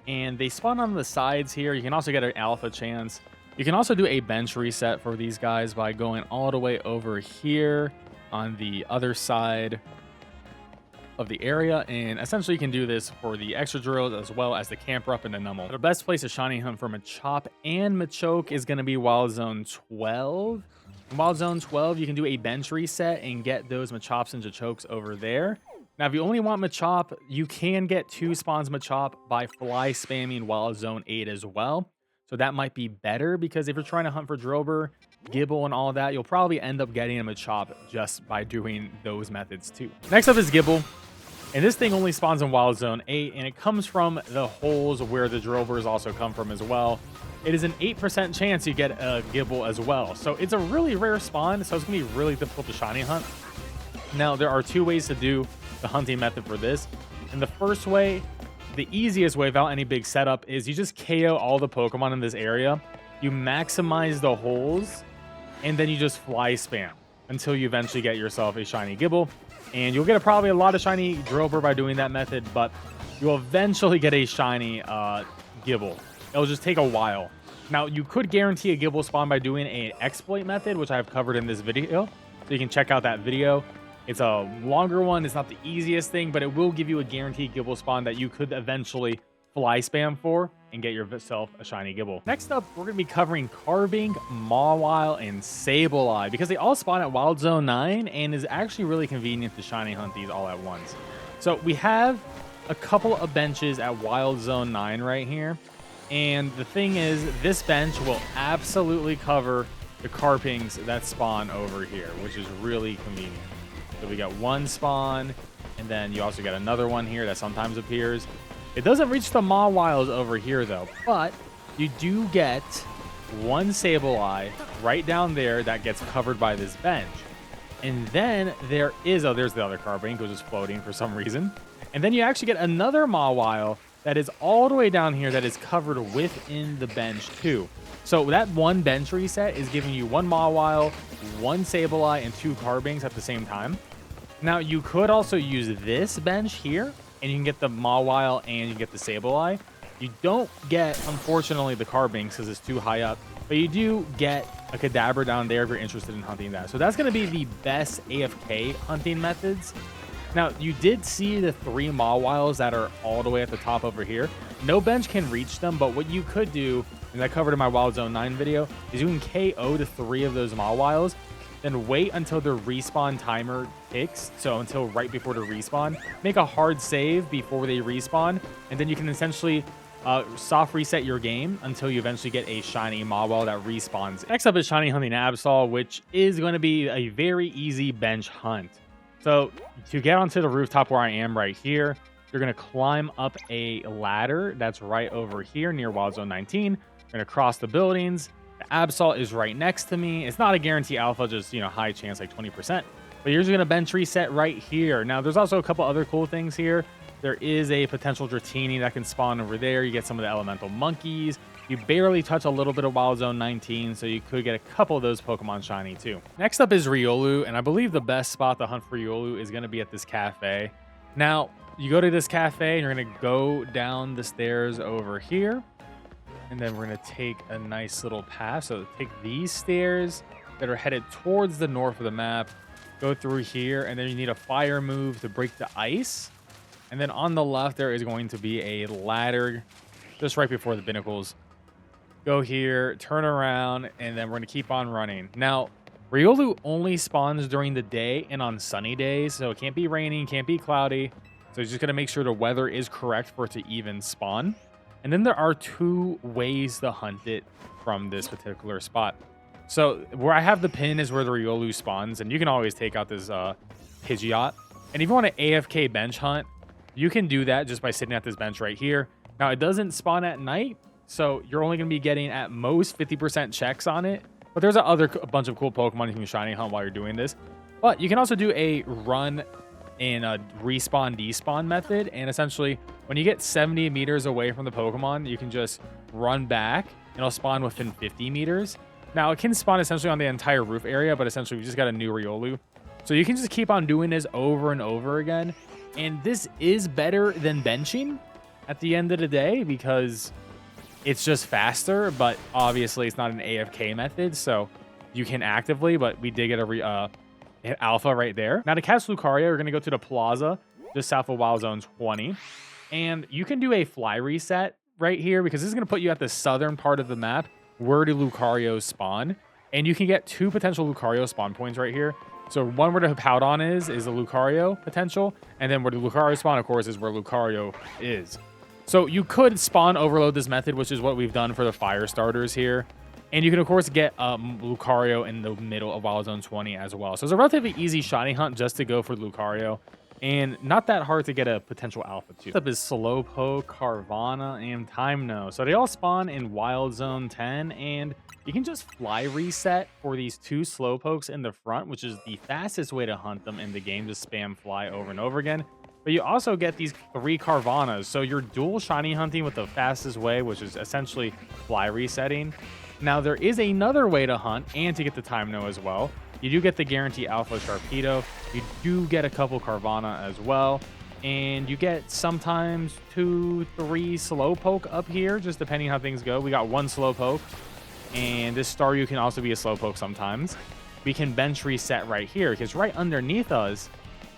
And they spawn on the sides here. You can also get an alpha chance. You can also do a bench reset for these guys by going all the way over here on the other side of the area. And essentially you can do this for the Excadrill as well as the Camerupt and the Numel. The best place to shiny hunt for Machop and Machoke is going to be Wild Zone 12. In Wild Zone 12, you can do a bench reset and get those Machops and Machokes over there. Now, if you only want Machop, you can get 2 spawns Machop by fly spamming Wild Zone 8 as well. So that might be better because if you're trying to hunt for Drillbur, Gibble, and all that, you'll probably end up getting a Machop just by doing those methods too. Next up is Gibble. And this thing only spawns in Wild Zone 8, and it comes from the holes where the Drillburs also come from as well. It is an 8% chance you get a Gibble as well. So it's a really rare spawn, so it's going to be really difficult to shiny hunt. Now, there are 2 ways to do the hunting method for this. And the first way, the easiest way without any big setup, is you just KO all the Pokemon in this area. You maximize the holes, and then you just fly spam until you eventually get yourself a shiny Gibble. And you'll get probably a lot of shiny Drillbur by doing that method, but you'll eventually get a shiny Gibble. It'll just take a while. Now, you could guarantee a Gibble spawn by doing an exploit method, which I've covered in this video. So you can check out that video. It's a longer one. It's not the easiest thing, but it will give you a guaranteed Gibble spawn that you could eventually fly spam for and get yourself a shiny Gibble. Next up, we're going to be covering Carbink, Mawile, and Sableye because they all spawn at Wild Zone 9 and is actually really convenient to shiny hunt these all at once. So we have a couple of benches at Wild Zone 9 right here. And the thing is, this bench will absolutely cover the Carpings that spawn over here, which is really convenient. So we got one spawn, and then you also got another one here that sometimes appears. It doesn't reach the Mawiles over here, though, but you do get one Sableye right down there that gets covered by this bench. And then there is, oh, there's the other Carbink, which is floating for some reason. And then you actually get another Mawile that is all the way down here that is covered within the bench too. So that one bench reset is giving you one Mawile, one Sableye, and two Carbinks at the same time. Now you could also use this bench here, and you can get the Mawile and you get the Sableye. You don't get, unfortunately, the Carbinks because it's too high up, but you do get a Kadabra down there if you're interested in hunting that. So that's going to be the best AFK hunting methods. Now, you did see the 3 Mawiles that are all the way at the top over here. No bench can reach them, but what you could do, and I covered in my Wild Zone 9 video, is you can KO the 3 of those Mawiles, then wait until the respawn timer ticks, so until right before the respawn. Make a hard save before they respawn, and then you can essentially soft reset your game until you eventually get a shiny Mawile that respawns. Next up is shiny hunting Absol, which is going to be a very easy bench hunt. So to get onto the rooftop where I am right here, you're going to climb up a ladder that's right over here near Wild Zone 19. You're going to cross the buildings. The Absol is right next to me. It's not a guarantee alpha, just, high chance, like 20%. But you're just going to bench reset right here. Now, there's also a couple other cool things here. There is a potential Dratini that can spawn over there. You get some of the elemental monkeys. You barely touch a little bit of Wild Zone 19, so you could get a couple of those Pokemon shiny too. Next up is Riolu, and I believe the best spot to hunt for Riolu is going to be at this cafe. Now, you go to this cafe, and you're going to go down the stairs over here, and then we're going to take a nice little path. So take these stairs that are headed towards the north of the map, go through here, and then you need a fire move to break the ice. And then on the left, there is going to be a ladder just right before the Binacles. Go here, turn around, and then we're going to keep on running. Now, Riolu only spawns during the day and on sunny days, so it can't be raining, can't be cloudy. So you're just going to make sure the weather is correct for it to even spawn. And then there are 2 ways to hunt it from this particular spot. So where I have the pin is where the Riolu spawns, and you can always take out this Pidgeot. And if you want an AFK bench hunt, you can do that just by sitting at this bench right here. Now, it doesn't spawn at night, so you're only going to be getting at most 50% checks on it. But there's a bunch of cool Pokemon you can shiny hunt while you're doing this. But you can also do a run in a respawn despawn method. And essentially, when you get 70 meters away from the Pokemon, you can just run back and it'll spawn within 50 meters. Now, it can spawn essentially on the entire roof area, but essentially we just got a new Riolu. So you can just keep on doing this over and over again. And this is better than benching at the end of the day because it's just faster, but obviously it's not an AFK method, so you can actively, but we did get a alpha right there. Now to catch Lucario, you're going to go to the plaza just south of Wild Zone 20, and you can do a fly reset right here because this is going to put you at the southern part of the map where the Lucario spawn, and you can get 2 potential Lucario spawn points right here. So one where the Hippowdon is the Lucario potential, and then where the Lucario spawn, of course, is where Lucario is. So you could spawn overload this method, which is what we've done for the fire starters here. And you can, of course, get Lucario in the middle of Wild Zone 20 as well. So it's a relatively easy shiny hunt just to go for Lucario. And not that hard to get a potential alpha too. Next up is Slowpoke, Carvanha, and Timeno. So they all spawn in Wild Zone 10. And you can just fly reset for these 2 Slowpokes in the front, which is the fastest way to hunt them in the game. Just spam fly over and over again. But you also get these 3 Carvanhas. So you're dual shiny hunting with the fastest way, which is essentially fly resetting. Now, there is another way to hunt and to get the Time No as well. You do get the Guarantee Alpha Sharpedo. You do get a couple Carvana as well. And you get sometimes 2, 3 Slowpoke up here, just depending how things go. We got 1 Slowpoke. And this Staryu can also be a Slowpoke sometimes. We can bench reset right here, because right underneath us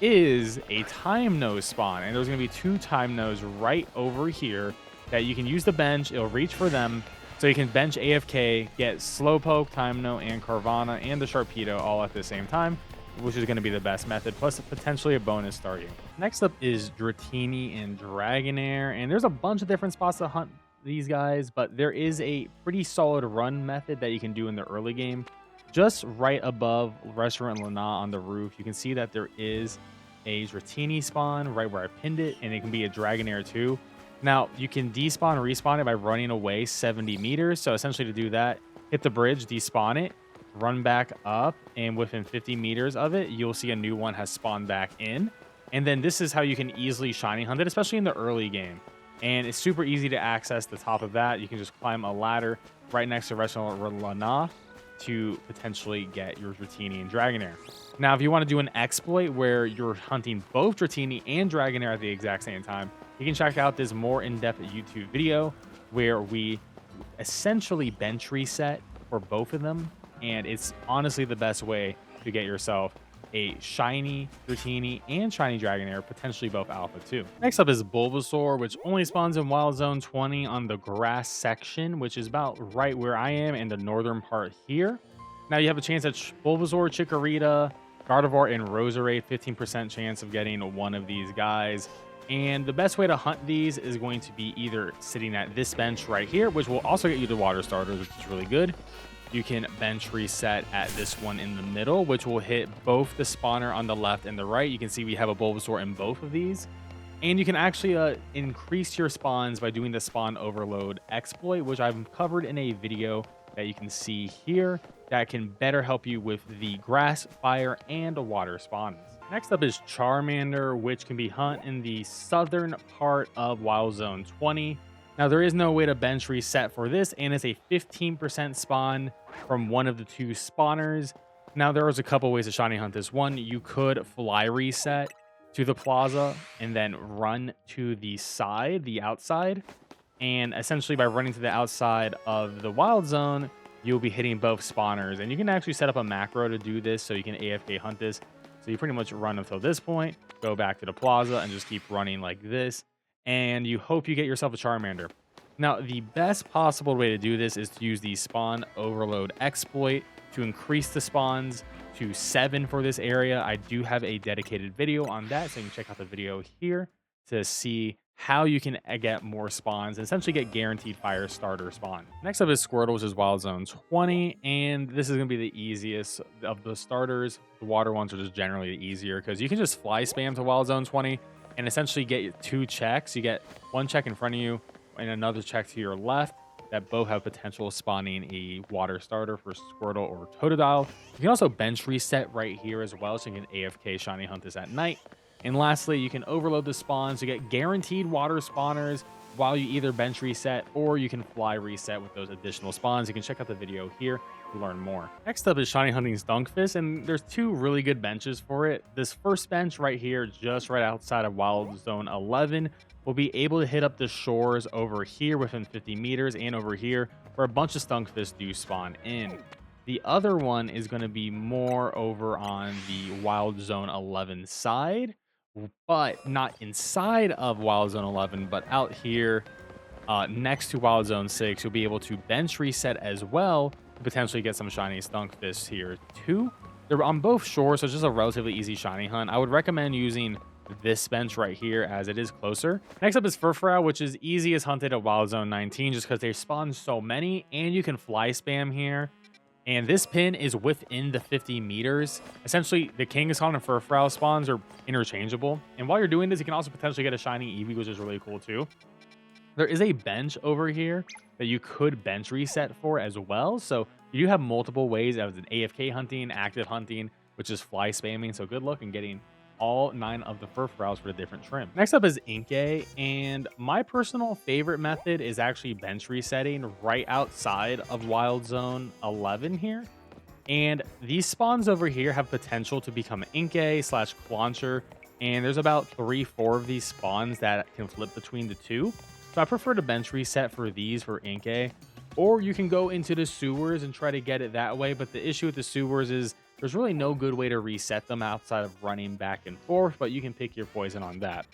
is a Time No spawn. And there's going to be 2 Time Nos right over here that you can use the bench. It'll reach for them. So you can bench AFK, get Slowpoke, Time No, and Carvana, and the Sharpedo all at the same time, which is going to be the best method, plus potentially a bonus Staryu. Next up is Dratini and Dragonair, and there's a bunch of different spots to hunt these guys, but there is a pretty solid run method that you can do in the early game. Just right above Restaurant Lana on the roof, you can see that there is a Dratini spawn right where I pinned it, and it can be a Dragonair too. Now, you can despawn, respawn it by running away 70 meters. So essentially to do that, hit the bridge, despawn it, run back up, and within 50 meters of it, you'll see a new one has spawned back in. And then this is how you can easily shiny hunt it, especially in the early game. And it's super easy to access the top of that. You can just climb a ladder right next to Restaurant Lana to potentially get your Dratini and Dragonair. Now, if you want to do an exploit where you're hunting both Dratini and Dragonair at the exact same time, you can check out this more in-depth YouTube video where we essentially bench reset for both of them. And it's honestly the best way to get yourself a shiny Dratini and shiny Dragonair, potentially both alpha too. Next up is Bulbasaur, which only spawns in Wild Zone 20 on the grass section, which is about right where I am in the northern part here. Now you have a chance at Bulbasaur, Chikorita, Gardevoir, and Roserade, 15% chance of getting one of these guys. And the best way to hunt these is going to be either sitting at this bench right here, which will also get you the water starters, which is really good. You can bench reset at this one in the middle, which will hit both the spawner on the left and the right. You can see we have a Bulbasaur in both of these. And you can actually increase your spawns by doing the spawn overload exploit, which I've covered in a video that you can see here that can better help you with the grass, fire, and water spawns. Next up is Charmander, which can be hunt in the southern part of Wild Zone 20. Now, there is no way to bench reset for this, and it's a 15% spawn from one of the 2 spawners. Now, there was a couple ways to shiny hunt this one. You could fly reset to the plaza and then run to the side, the outside. And essentially, by running to the outside of the Wild Zone, you'll be hitting both spawners. And you can actually set up a macro to do this, so you can AFK hunt this. So you pretty much run until this point, go back to the plaza, and just keep running like this. And you hope you get yourself a Charmander. Now, the best possible way to do this is to use the spawn overload exploit to increase the spawns to 7 for this area. I do have a dedicated video on that, so you can check out the video here to see how you can get more spawns and essentially get guaranteed fire starter spawn. Next up is Squirtle, which is Wild Zone 20, and this is going to be the easiest of the starters. The water ones are just generally easier because you can just fly spam to Wild Zone 20 and essentially get 2 checks. You get 1 check in front of you and another check to your left that both have potential spawning a water starter for Squirtle or Totodile. You can also bench reset right here as well, so you can AFK shiny hunt this at night. And lastly, you can overload the spawns to get guaranteed water spawners while you either bench reset or you can fly reset with those additional spawns. You can check out the video here to learn more. Next up is shiny hunting Stunkfist, and there's 2 really good benches for it. This first bench right here, just right outside of Wild Zone 11, will be able to hit up the shores over here within 50 meters and over here where a bunch of Stunkfist do spawn in. The other one is going to be more over on the Wild Zone 11 side, but not inside of Wild Zone 11, but out here next to Wild Zone 6. You'll be able to bench reset as well to potentially get some shiny Stunkfist here too. They're on both shores, so it's just a relatively easy shiny hunt. I would recommend using this bench right here as it is closer. Next up is Furfrou, which is easy as hunted at Wild Zone 19 just because they spawn so many, and you can fly spam here. And this pin is within the 50 meters. Essentially, the Kangaskhan and Furfrou spawns are interchangeable. And while you're doing this, you can also potentially get a shiny Eevee, which is really cool too. There is a bench over here that you could bench reset for as well. So you do have multiple ways as an AFK hunting, active hunting, which is fly spamming. So good luck in getting all 9 of the furfrows for the different trim. Next up is Inkay, and my personal favorite method is actually bench resetting right outside of Wild Zone 11 here. And these spawns over here have potential to become Inkay slash Clauncher, and there's about 3-4 of these spawns that can flip between the two. So I prefer to bench reset for these for Inkay, or you can go into the sewers and try to get it that way. But the issue with the sewers is there's really no good way to reset them outside of running back and forth, but you can pick your poison on that.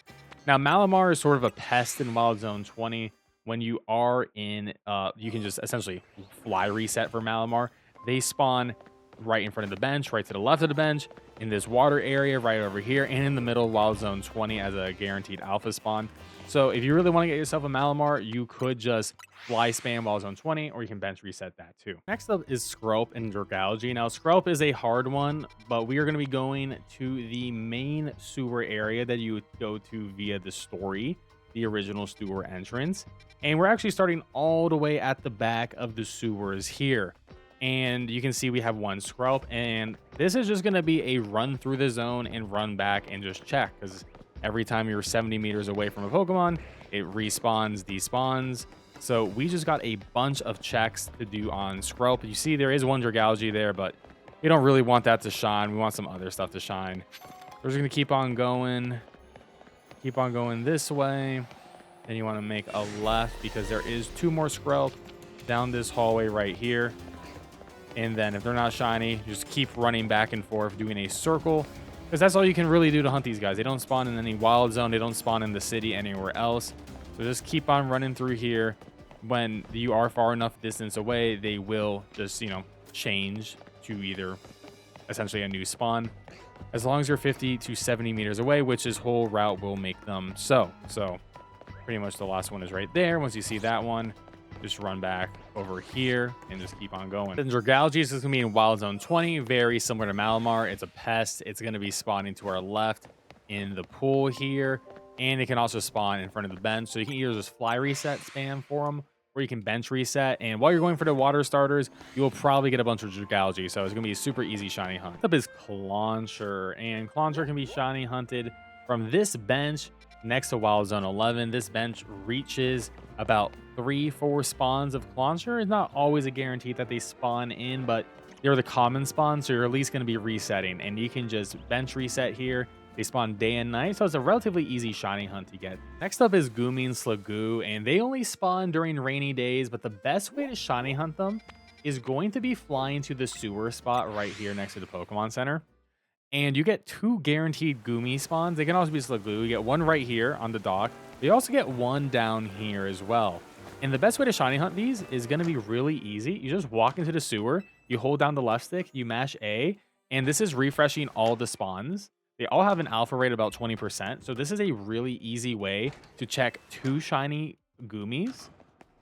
Now, Malamar is sort of a pest in Wild Zone 20. When you are in, you can just essentially fly reset for Malamar. They spawn right in front of the bench, right to the left of the bench, in this water area right over here, and in the middle of Wild Zone 20 as a guaranteed alpha spawn. So if you really want to get yourself a Malamar, you could just fly spam Wild Zone 20, or you can bench reset that too. Next up is Skrelp and Dragalge. Now, Skrelp is a hard one, but we are going to be going to the main sewer area that you would go to via the story, the original sewer entrance. And we're actually starting all the way at the back of the sewers here. And you can see we have one Skrelp, and this is just going to be a run through the zone and run back and just check, because every time you're 70 meters away from a Pokemon, it respawns, despawns. So we just got a bunch of checks to do on Skrelp. You see there is one Dragalge there, but we don't really want that to shine. We want some other stuff to shine. We're just going to keep on going this way. Then you want to make a left because there is 2 more Skrelp down this hallway right here. And then if they're not shiny, just keep running back and forth, doing a circle, because that's all you can really do to hunt these guys. They don't spawn in any wild zone. They don't spawn in the city anywhere else. So just keep on running through here. When you are far enough distance away, they will just, you know, change to either essentially a new spawn. As long as you're 50 to 70 meters away, which this whole route will make them so. So pretty much the last one is right there. Once you see that one, just run back over here and just keep on going. And Dragalge is going to be in Wild Zone 20, very similar to Malamar. It's a pest. It's going to be spawning to our left in the pool here, and it can also spawn in front of the bench. So you can either just fly reset spam for them, or you can bench reset. And while you're going for the water starters, you will probably get a bunch of Dragalge. So it's going to be a super easy shiny hunt. Next up is Clauncher, and Clauncher can be shiny hunted from this bench next to Wild Zone 11. This bench reaches about 3-4 spawns of Clauncher. It's not always a guarantee that they spawn in, but they're the common spawn, so you're at least going to be resetting. And you can just bench reset here. They spawn day and night, so it's a relatively easy shiny hunt to get. Next up is Goomy and Slagoo, and they only spawn during rainy days, but the best way to shiny hunt them is going to be flying to the sewer spot right here next to the Pokemon Center. And you get 2 guaranteed Goomy spawns. They can also be Slagoo. You get one right here on the dock. You also get one down here as well. And the best way to shiny hunt these is going to be really easy. You just walk into the sewer, you hold down the left stick, you mash A, and this is refreshing all the spawns. They all have an alpha rate of about 20%. So this is a really easy way to check 2 shiny Goomies,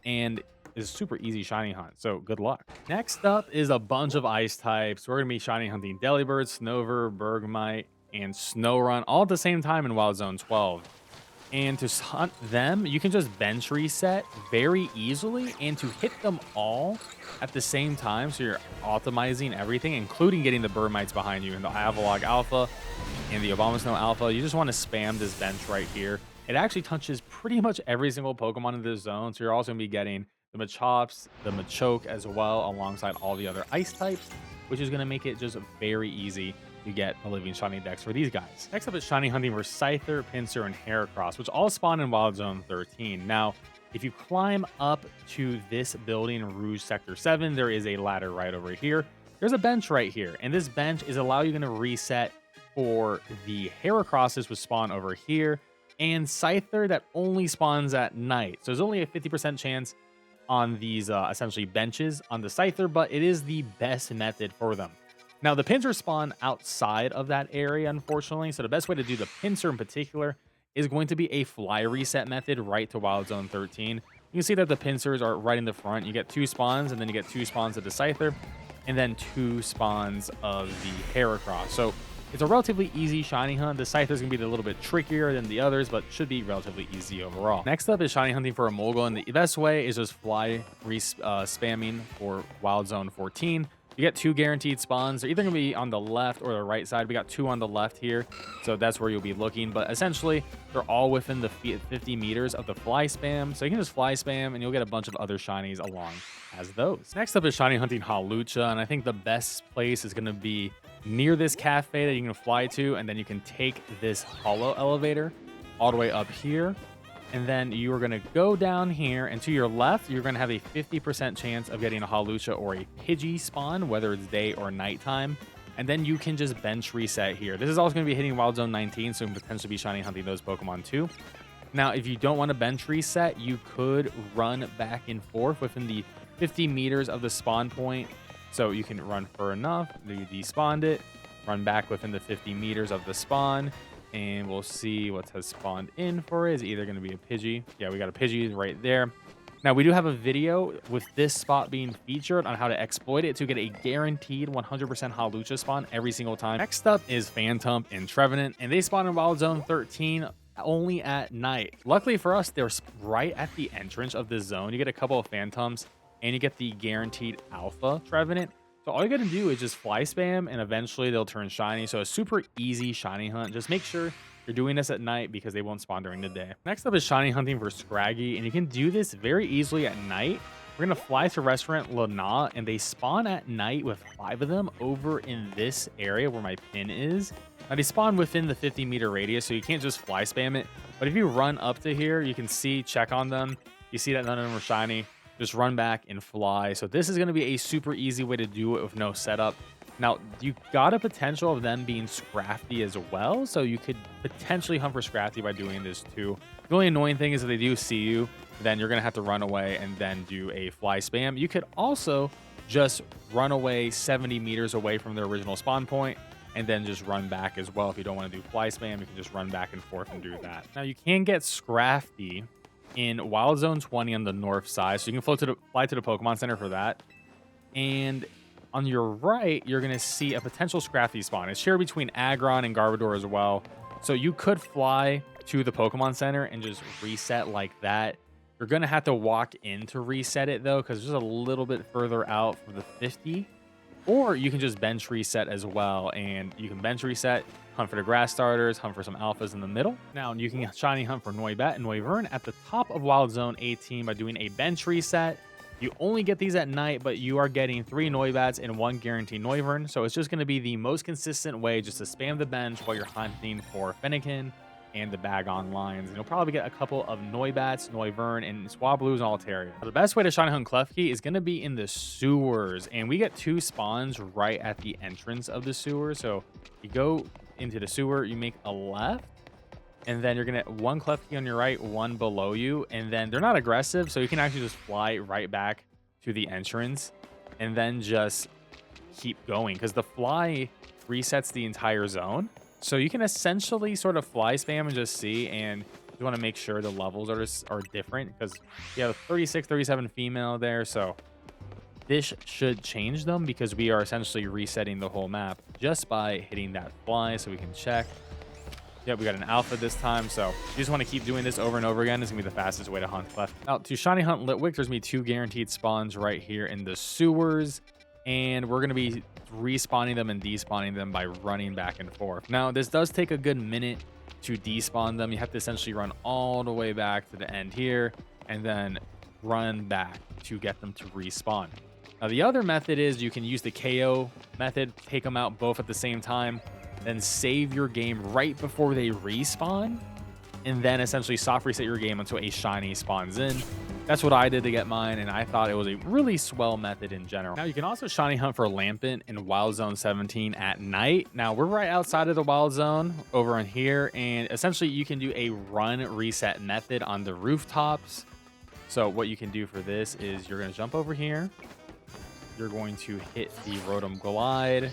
and it's a super easy shiny hunt. So good luck. Next up is a bunch of ice types. We're going to be shiny hunting Delibird, Snover, Bergmite, and Snorunt all at the same time in Wild Zone 12. And to hunt them, you can just bench reset very easily, and to hit them all at the same time, so you're optimizing everything, including getting the Bergmites behind you in the Avalog Alpha and the Abomasnow Alpha. You just want to spam this bench right here. It actually touches pretty much every single Pokemon in this zone, so you're also going to be getting the Machops, the Machoke as well, alongside all the other ice types, which is going to make it just very easy to get a living shiny dex for these guys. Next up is shiny hunting for Scyther, Pinsir, and Heracross, which all spawn in Wild Zone 13. Now, if you climb up to this building, Rouge Sector 7, there is a ladder right over here. There's a bench right here, and this bench is you going to reset for the Heracrosses, which spawn over here, and Scyther that only spawns at night. So there's only a 50% chance on these essentially benches on the Scyther, but it is the best method for them. Now, the Pinsir spawn outside of that area, unfortunately. So the best way to do the Pinsir in particular is going to be a fly reset method right to Wild Zone 13. You can see that the Pinsirs are right in the front. You get 2 spawns, and then you get 2 spawns of the Scyther, and then 2 spawns of the Heracross. So it's a relatively easy shiny hunt. The Scyther is going to be a little bit trickier than the others, but should be relatively easy overall. Next up is shiny hunting for a Molga, and the best way is just fly spamming for Wild Zone 14. You get 2 guaranteed spawns. They're either going to be on the left or the right side. We got 2 on the left here, so that's where you'll be looking. But essentially, they're all within the 50 meters of the fly spam. So you can just fly spam, and you'll get a bunch of other shinies along as those. Next up is shiny hunting Hawlucha, and I think the best place is going to be near this cafe that you can fly to, and then you can take this hollow elevator all the way up here. And then you are going to go down here, and to your left, you're going to have a 50% chance of getting a Hawlucha or a Pidgey spawn, whether it's day or nighttime. And then you can just bench reset here. This is also going to be hitting Wild Zone 19, so you can potentially be shiny hunting those Pokemon too. Now, if you don't want to bench reset, you could run back and forth within the 50 meters of the spawn point. So you can run for enough, you despawned it, run back within the 50 meters of the spawn. And we'll see what has spawned in for it. Is either going to be a Pidgey. Yeah, we got a Pidgey right there. Now, we do have a video with this spot being featured on how to exploit it to get a guaranteed 100% Hawlucha spawn every single time. Next up is Phantump and Trevenant, and they spawn in Wild Zone 13 only at night. Luckily for us, they're right at the entrance of the zone. You get a couple of Phantumps, and you get the guaranteed Alpha Trevenant. So all you gotta do is just fly spam, and eventually they'll turn shiny. So a super easy shiny hunt. Just make sure you're doing this at night because they won't spawn during the day. Next up is shiny hunting for Scraggy, and you can do this very easily at night. We're gonna fly to Restaurant Lana, and they spawn at night with 5 of them over in this area where my pin is. Now they spawn within the 50-meter radius, so you can't just fly spam it. But if you run up to here, you can see, check on them. You see that none of them are shiny. Just run back and fly. So this is going to be a super easy way to do it with no setup. Now, you got a potential of them being Scrafty as well. So you could potentially hunt for Scrafty by doing this too. The only annoying thing is if they do see you, then you're going to have to run away and then do a fly spam. You could also just run away 70 meters away from their original spawn point and then just run back as well. If you don't want to do fly spam, you can just run back and forth and do that. Now, you can get Scrafty in Wild Zone 20 on the north side, so you can fly to the Pokemon Center for that. And on your right, you're going to see a potential Scrafty spawn. It's shared between Aggron and Garbodor as well. So you could fly to the Pokemon Center and just reset like that. You're going to have to walk in to reset it, though, because it's just a little bit further out for the 50. Or you can just bench reset as well, and you can bench reset, hunt for the grass starters, hunt for some alphas in the middle. Now, you can shiny hunt for Noibat and Noivern at the top of Wild Zone 18 by doing a bench reset. You only get these at night, but you are getting 3 Noibats and 1 guaranteed Noivern. So it's just going to be the most consistent way just to spam the bench while you're hunting for Fennekin and the bag on lines. And you'll probably get a couple of Noibats, Noivern, and Swablues and Altaria. The best way to shiny hunt Klefki is going to be in the sewers. And we get 2 spawns right at the entrance of the sewer. So you go into the sewer, you make a left, and then you're going to get 1 Klefki on your right, 1 below you. And then they're not aggressive, so you can actually just fly right back to the entrance and then just keep going because the fly resets the entire zone. So you can essentially sort of fly spam and just see, and you want to make sure the levels are different because you have 36, 37 female there. So this should change them because we are essentially resetting the whole map just by hitting that fly. So we can check. Yep, we got an alpha this time. So you just want to keep doing this over and over again. It's going to be the fastest way to hunt Clef. Now, to shiny hunt Litwick, there's going to be 2 guaranteed spawns right here in the sewers. And we're going to be respawning them and despawning them by running back and forth. Now, this does take a good minute to despawn them. You have to essentially run all the way back to the end here and then run back to get them to respawn. Now, the other method is you can use the KO method, take them out both at the same time, then save your game right before they respawn, and then essentially soft reset your game until a shiny spawns in. That's what I did to get mine, and I thought it was a really swell method in general. Now, you can also shiny hunt for Lampent in Wild Zone 17 at night. Now, we're right outside of the Wild Zone over in here, and essentially you can do a run reset method on the rooftops. So what you can do for this is you're going to jump over here. You're going to hit the Rotom Glide,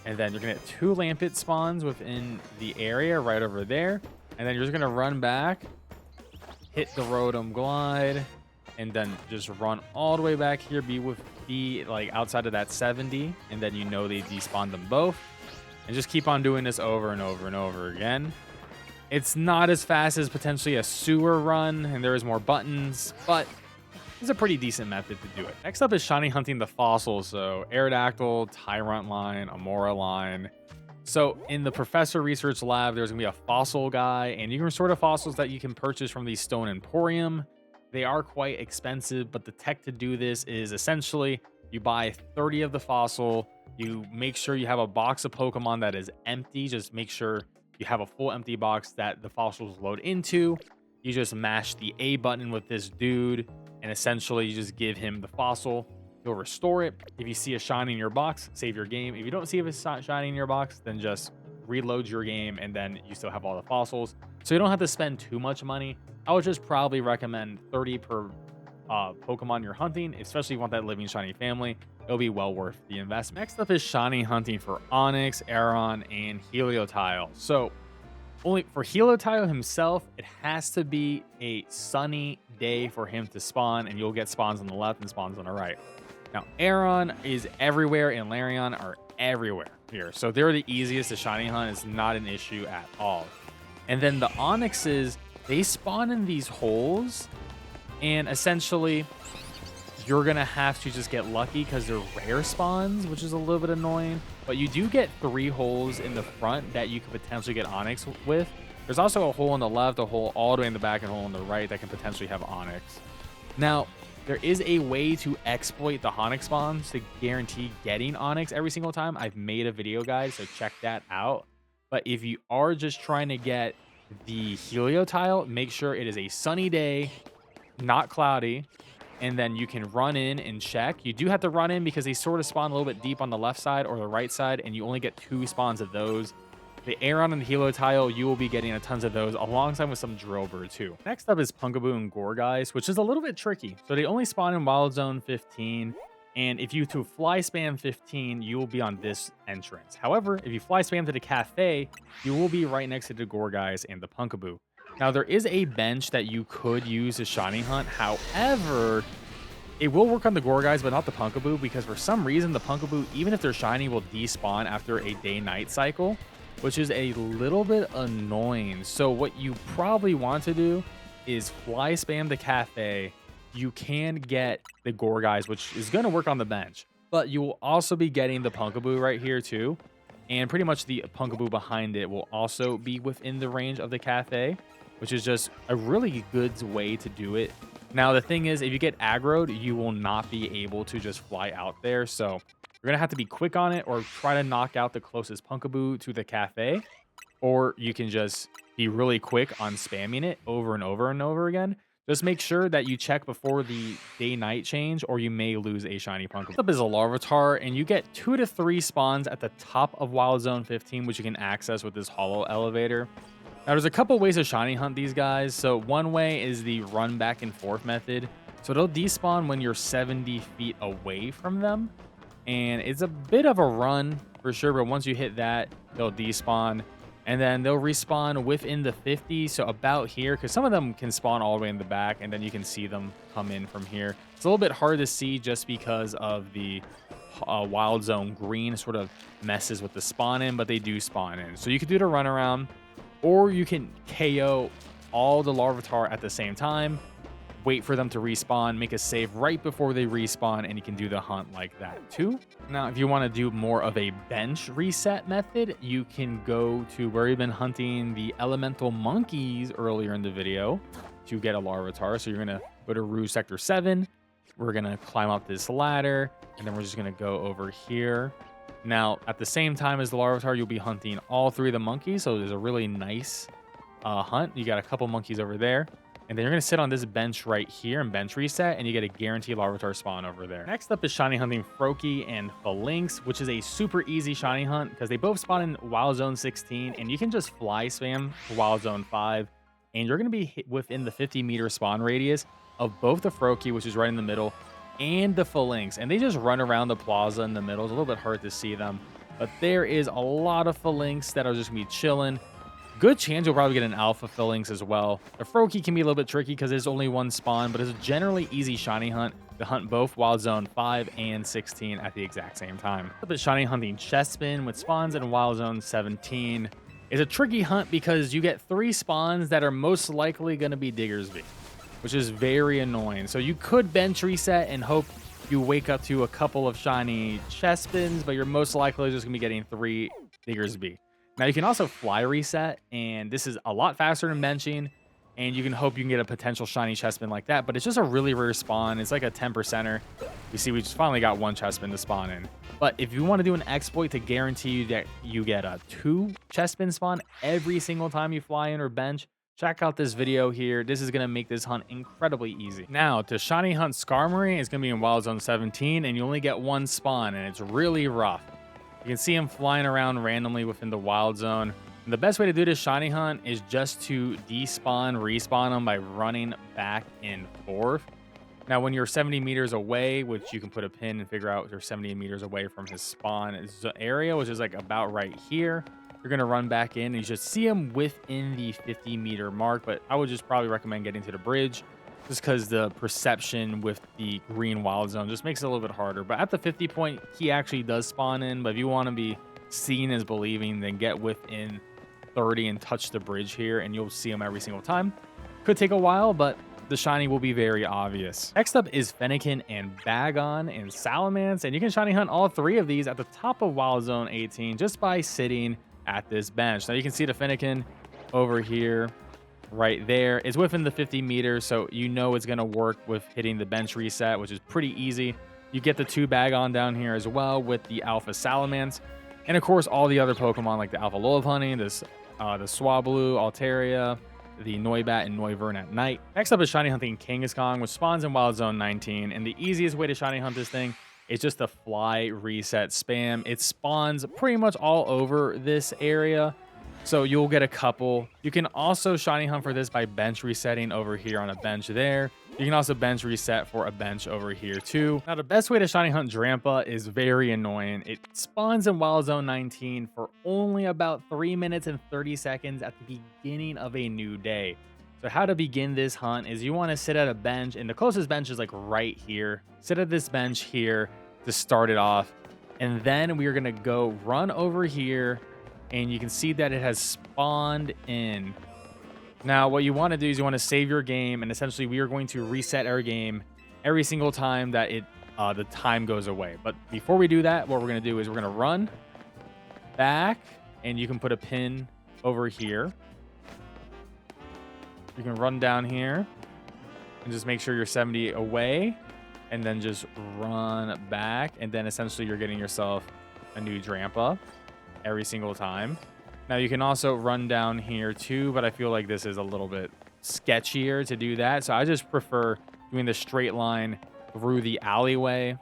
and then you're going to get 2 Lampent spawns within the area right over there. And then you're just going to run back, hit the Rotom Glide, and then just run all the way back here, be like outside of that 70, and then you know they despawn them both. And just keep on doing this over and over and over again. It's not as fast as potentially a sewer run, and there is more buttons, but is a pretty decent method to do it. Next up is shiny hunting the fossils. So Aerodactyl, Tyrant line, Amora line. So in the Professor Research Lab, there's gonna be a fossil guy, and you can sort of fossils that you can purchase from the Stone Emporium. They are quite expensive, but the tech to do this is essentially you buy 30 of the fossil, you make sure you have a box of Pokemon that is empty. Just make sure you have a full empty box that the fossils load into. You just mash the A button with this dude, and essentially you just give him the fossil. He'll restore it. If you see a shiny in your box, save your game. If you don't see a shiny in your box, then just reload your game, and then you still have all the fossils. So you don't have to spend too much money. I would just probably recommend 30 per Pokemon you're hunting, especially if you want that living shiny family. It'll be well worth the investment. Next up is shiny hunting for Onix, Aron, and Heliotile. So only for Heliotile himself, it has to be a sunny day for him to spawn, and you'll get spawns on the left and spawns on the right. Now, Aron is everywhere, and Larion are everywhere here. So they're the easiest to shiny hunt. It's not an issue at all. And then the Onyxes, they spawn in these holes, and essentially you're gonna have to just get lucky because they're rare spawns, which is a little bit annoying. But you do get 3 holes in the front that you could potentially get Onyx with. There's also a hole on the left, a hole all the way in the back, and a hole on the right that can potentially have Onyx. Now, there is a way to exploit the Onyx spawns to guarantee getting Onyx every single time. I've made a video guide, so check that out. But if you are just trying to get the Heliotile, make sure it is a sunny day, not cloudy, and then you can run in and check. You do have to run in because they sort of spawn a little bit deep on the left side or the right side, and you only get 2 spawns of those. The Aron and the Heliotile, you will be getting a tons of those alongside with some Drillbur too. Next up is Pumpkaboo and Gourgeist, which is a little bit tricky. So they only spawn in Wild Zone 15. And if you to fly spam 15, you will be on this entrance. However, if you fly spam to the cafe, you will be right next to the Gourgeist and the Pumpkaboo. Now, there is a bench that you could use to shiny hunt. However, it will work on the Gourgeist, but not the Pumpkaboo, because for some reason, the Pumpkaboo, even if they're shiny, will despawn after a day-night cycle, which is a little bit annoying. So what you probably want to do is fly spam the cafe. You can get the Gourgeist, which is going to work on the bench, but you will also be getting the Pumpkaboo right here too. And pretty much the Pumpkaboo behind it will also be within the range of the cafe, which is just a really good way to do it. Now, the thing is, if you get aggroed, you will not be able to just fly out there. So you're going to have to be quick on it or try to knock out the closest Pumpkaboo to the cafe. Or you can just be really quick on spamming it over and over and over again. Just make sure that you check before the day-night change, or you may lose a shiny Pumpkaboo. Next up is a Larvitar, and you get 2 to 3 spawns at the top of Wild Zone 15, which you can access with this holo elevator. Now, there's a couple ways to shiny hunt these guys. So one way is the run back and forth method. So they'll despawn when you're 70 feet away from them. And it's a bit of a run for sure, but once you hit that, they'll despawn. And then they'll respawn within the 50, so about here, because some of them can spawn all the way in the back, and then you can see them come in from here. It's a little bit hard to see just because of the Wild Zone green sort of messes with the spawn in, but they do spawn in. So you can do the run around, or you can KO all the Larvitar at the same time, wait for them to respawn, make a save right before they respawn, and you can do the hunt like that too. Now, if you want to do more of a bench reset method, you can go to where you've been hunting the elemental monkeys earlier in the video to get a Larvitar. So you're going to go to Rouge Sector 7. We're going to climb up this ladder, and then we're just going to go over here. Now, at the same time as the Larvitar, you'll be hunting all 3 of the monkeys. So there's a really nice hunt. You got a couple monkeys over there. And then you're going to sit on this bench right here and bench reset, and you get a guaranteed Larvitar spawn over there. Next up is shiny hunting Froakie and Phalanx, which is a super easy shiny hunt because they both spawn in Wild Zone 16, and you can just fly spam to Wild Zone 5, and you're going to be within the 50-meter spawn radius of both the Froakie, which is right in the middle, and the Phalanx. And they just run around the plaza in the middle. It's a little bit hard to see them, but there is a lot of Phalanx that are just going to be chilling. Good chance you'll probably get an Alpha Phalanx as well. The Froakie can be a little bit tricky because there's only 1 spawn, but it's a generally easy shiny hunt to hunt both Wild Zone 5 and 16 at the exact same time. The shiny hunting Chespin with spawns in Wild Zone 17 is a tricky hunt because you get 3 spawns that are most likely going to be Diggersby, which is very annoying. So you could bench reset and hope you wake up to a couple of shiny chest spins, but you're most likely just gonna be getting 3 Diggersby. Now you can also fly reset, and this is a lot faster than benching, and you can hope you can get a potential shiny chest spin like that, but it's just a really rare spawn. It's like a 10%er. You see, we just finally got 1 chest spin to spawn in. But if you want to do an exploit to guarantee you that you get a 2 chest spin spawn every single time you fly in or bench, check out this video here. This is going to make this hunt incredibly easy. Now, to shiny hunt Starmie, it's going to be in Wild Zone 17, and you only get 1 spawn, and it's really rough. You can see him flying around randomly within the Wild Zone. And the best way to do this shiny hunt is just to despawn, respawn him by running back and forth. Now, when you're 70 meters away, which you can put a pin and figure out you're 70 meters away from his spawn area, which is like about right here, you're going to run back in and you should see him within the 50-meter mark. But I would just probably recommend getting to the bridge just because the perception with the green Wild Zone just makes it a little bit harder. But at the 50 point, he actually does spawn in. But if you want to be seen as believing, then get within 30 and touch the bridge here, and you'll see him every single time. Could take a while, but the shiny will be very obvious. Next up is Fennekin and Bagon and Salamence, and you can shiny hunt all 3 of these at the top of Wild Zone 18 just by sitting at this bench. Now you can see the Fennekin over here, right there. It's within the 50 meters, so you know it's going to work with hitting the bench reset, which is pretty easy. You get the 2 Bagon down here as well with the Alpha Salamence, and of course all the other Pokemon like the Alpha Lopunny, the Swablu, Altaria, the Noibat, and Noivern at night. Next up is shiny hunting Kangaskhan, which spawns in Wild Zone 19. And the easiest way to shiny hunt this thing is just to fly, reset, spam. It spawns pretty much all over this area, so you'll get a couple. You can also shiny hunt for this by bench resetting over here on a bench there. You can also bench reset for a bench over here too. Now, the best way to shiny hunt Drampa is very annoying. It spawns in Wild Zone 19 for only about 3 minutes and 30 seconds at the beginning of a new day. So how to begin this hunt is you want to sit at a bench, and the closest bench is like right here. Sit at this bench here to start it off. And then we are going to go run over here, and you can see that it has spawned in. Now, what you want to do is you want to save your game, and essentially we are going to reset our game every single time that the time goes away. But before we do that, what we're going to do is we're going to run back, and you can put a pin over here. You can run down here and just make sure you're 70 away, and then just run back, and then essentially you're getting yourself a new Drampa every single time. Now, you can also run down here too, but I feel like this is a little bit sketchier to do that. So I just prefer doing the straight line through the alleyway.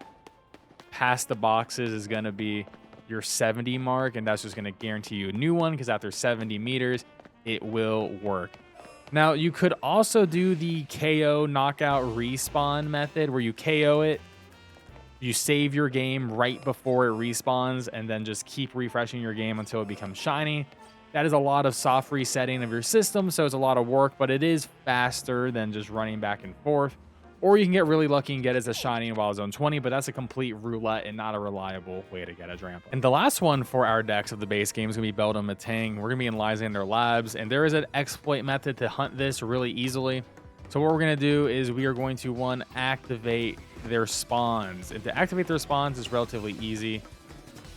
Past the boxes is going to be your 70 mark, and that's just going to guarantee you a new one because after 70 meters, it will work. Now, you could also do the KO knockout respawn method where you KO it, you save your game right before it respawns, and then just keep refreshing your game until it becomes shiny. That is a lot of soft resetting of your system, so it's a lot of work, but it is faster than just running back and forth. Or you can get really lucky and get it as a shiny in Wild Zone 20, but that's a complete roulette and not a reliable way to get a Drampa. And the last one for our decks of the base game is going to be Beldum Matang. We're going to be in Lysander Labs, and there is an exploit method to hunt this really easily. So what we're going to do is we are going to, activate their spawns. And to activate their spawns is relatively easy.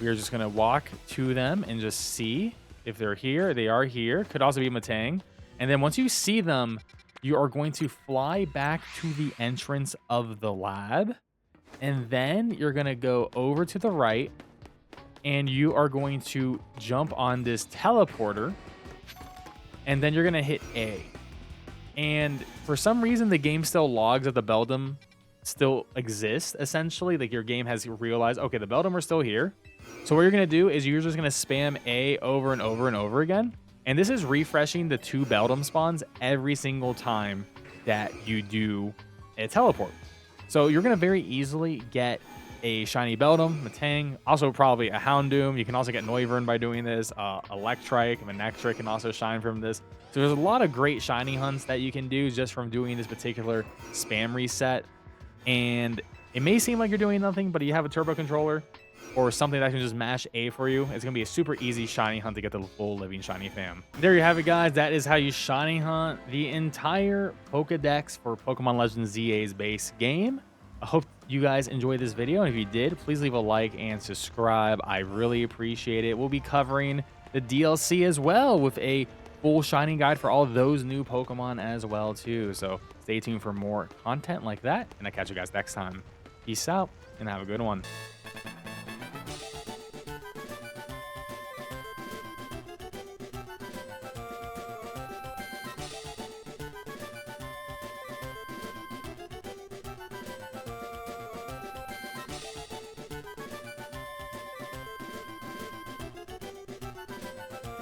We are just going to walk to them and just see if they're here. They are here. Could also be Matang. And then once you see them, you are going to fly back to the entrance of the lab. And then you're going to go over to the right, and you are going to jump on this teleporter, and then you're going to hit A. And for some reason, the game still logs that the Beldum still exists, essentially. Like, your game has realized, okay, the Beldum are still here. So what you're going to do is you're just going to spam A over and over and over again. And this is refreshing the 2 Beldum spawns every single time that you do a teleport. So you're going to very easily get a shiny Beldum, Matang, also probably a Houndoom. You can also get Noivern by doing this. Electrike, Manectric can also shine from this. So there's a lot of great shiny hunts that you can do just from doing this particular spam reset. And it may seem like you're doing nothing, but you have a turbo controller, or something that can just mash A for you, it's going to be a super easy shiny hunt to get the full living shiny fam. There you have it, guys. That is how you shiny hunt the entire Pokedex for Pokemon Legends ZA's base game. I hope you guys enjoyed this video, and if you did, please leave a like and subscribe. I really appreciate it. We'll be covering the DLC as well with a full shiny guide for all those new Pokemon as well too. So stay tuned for more content like that, and I'll catch you guys next time. Peace out and have a good one.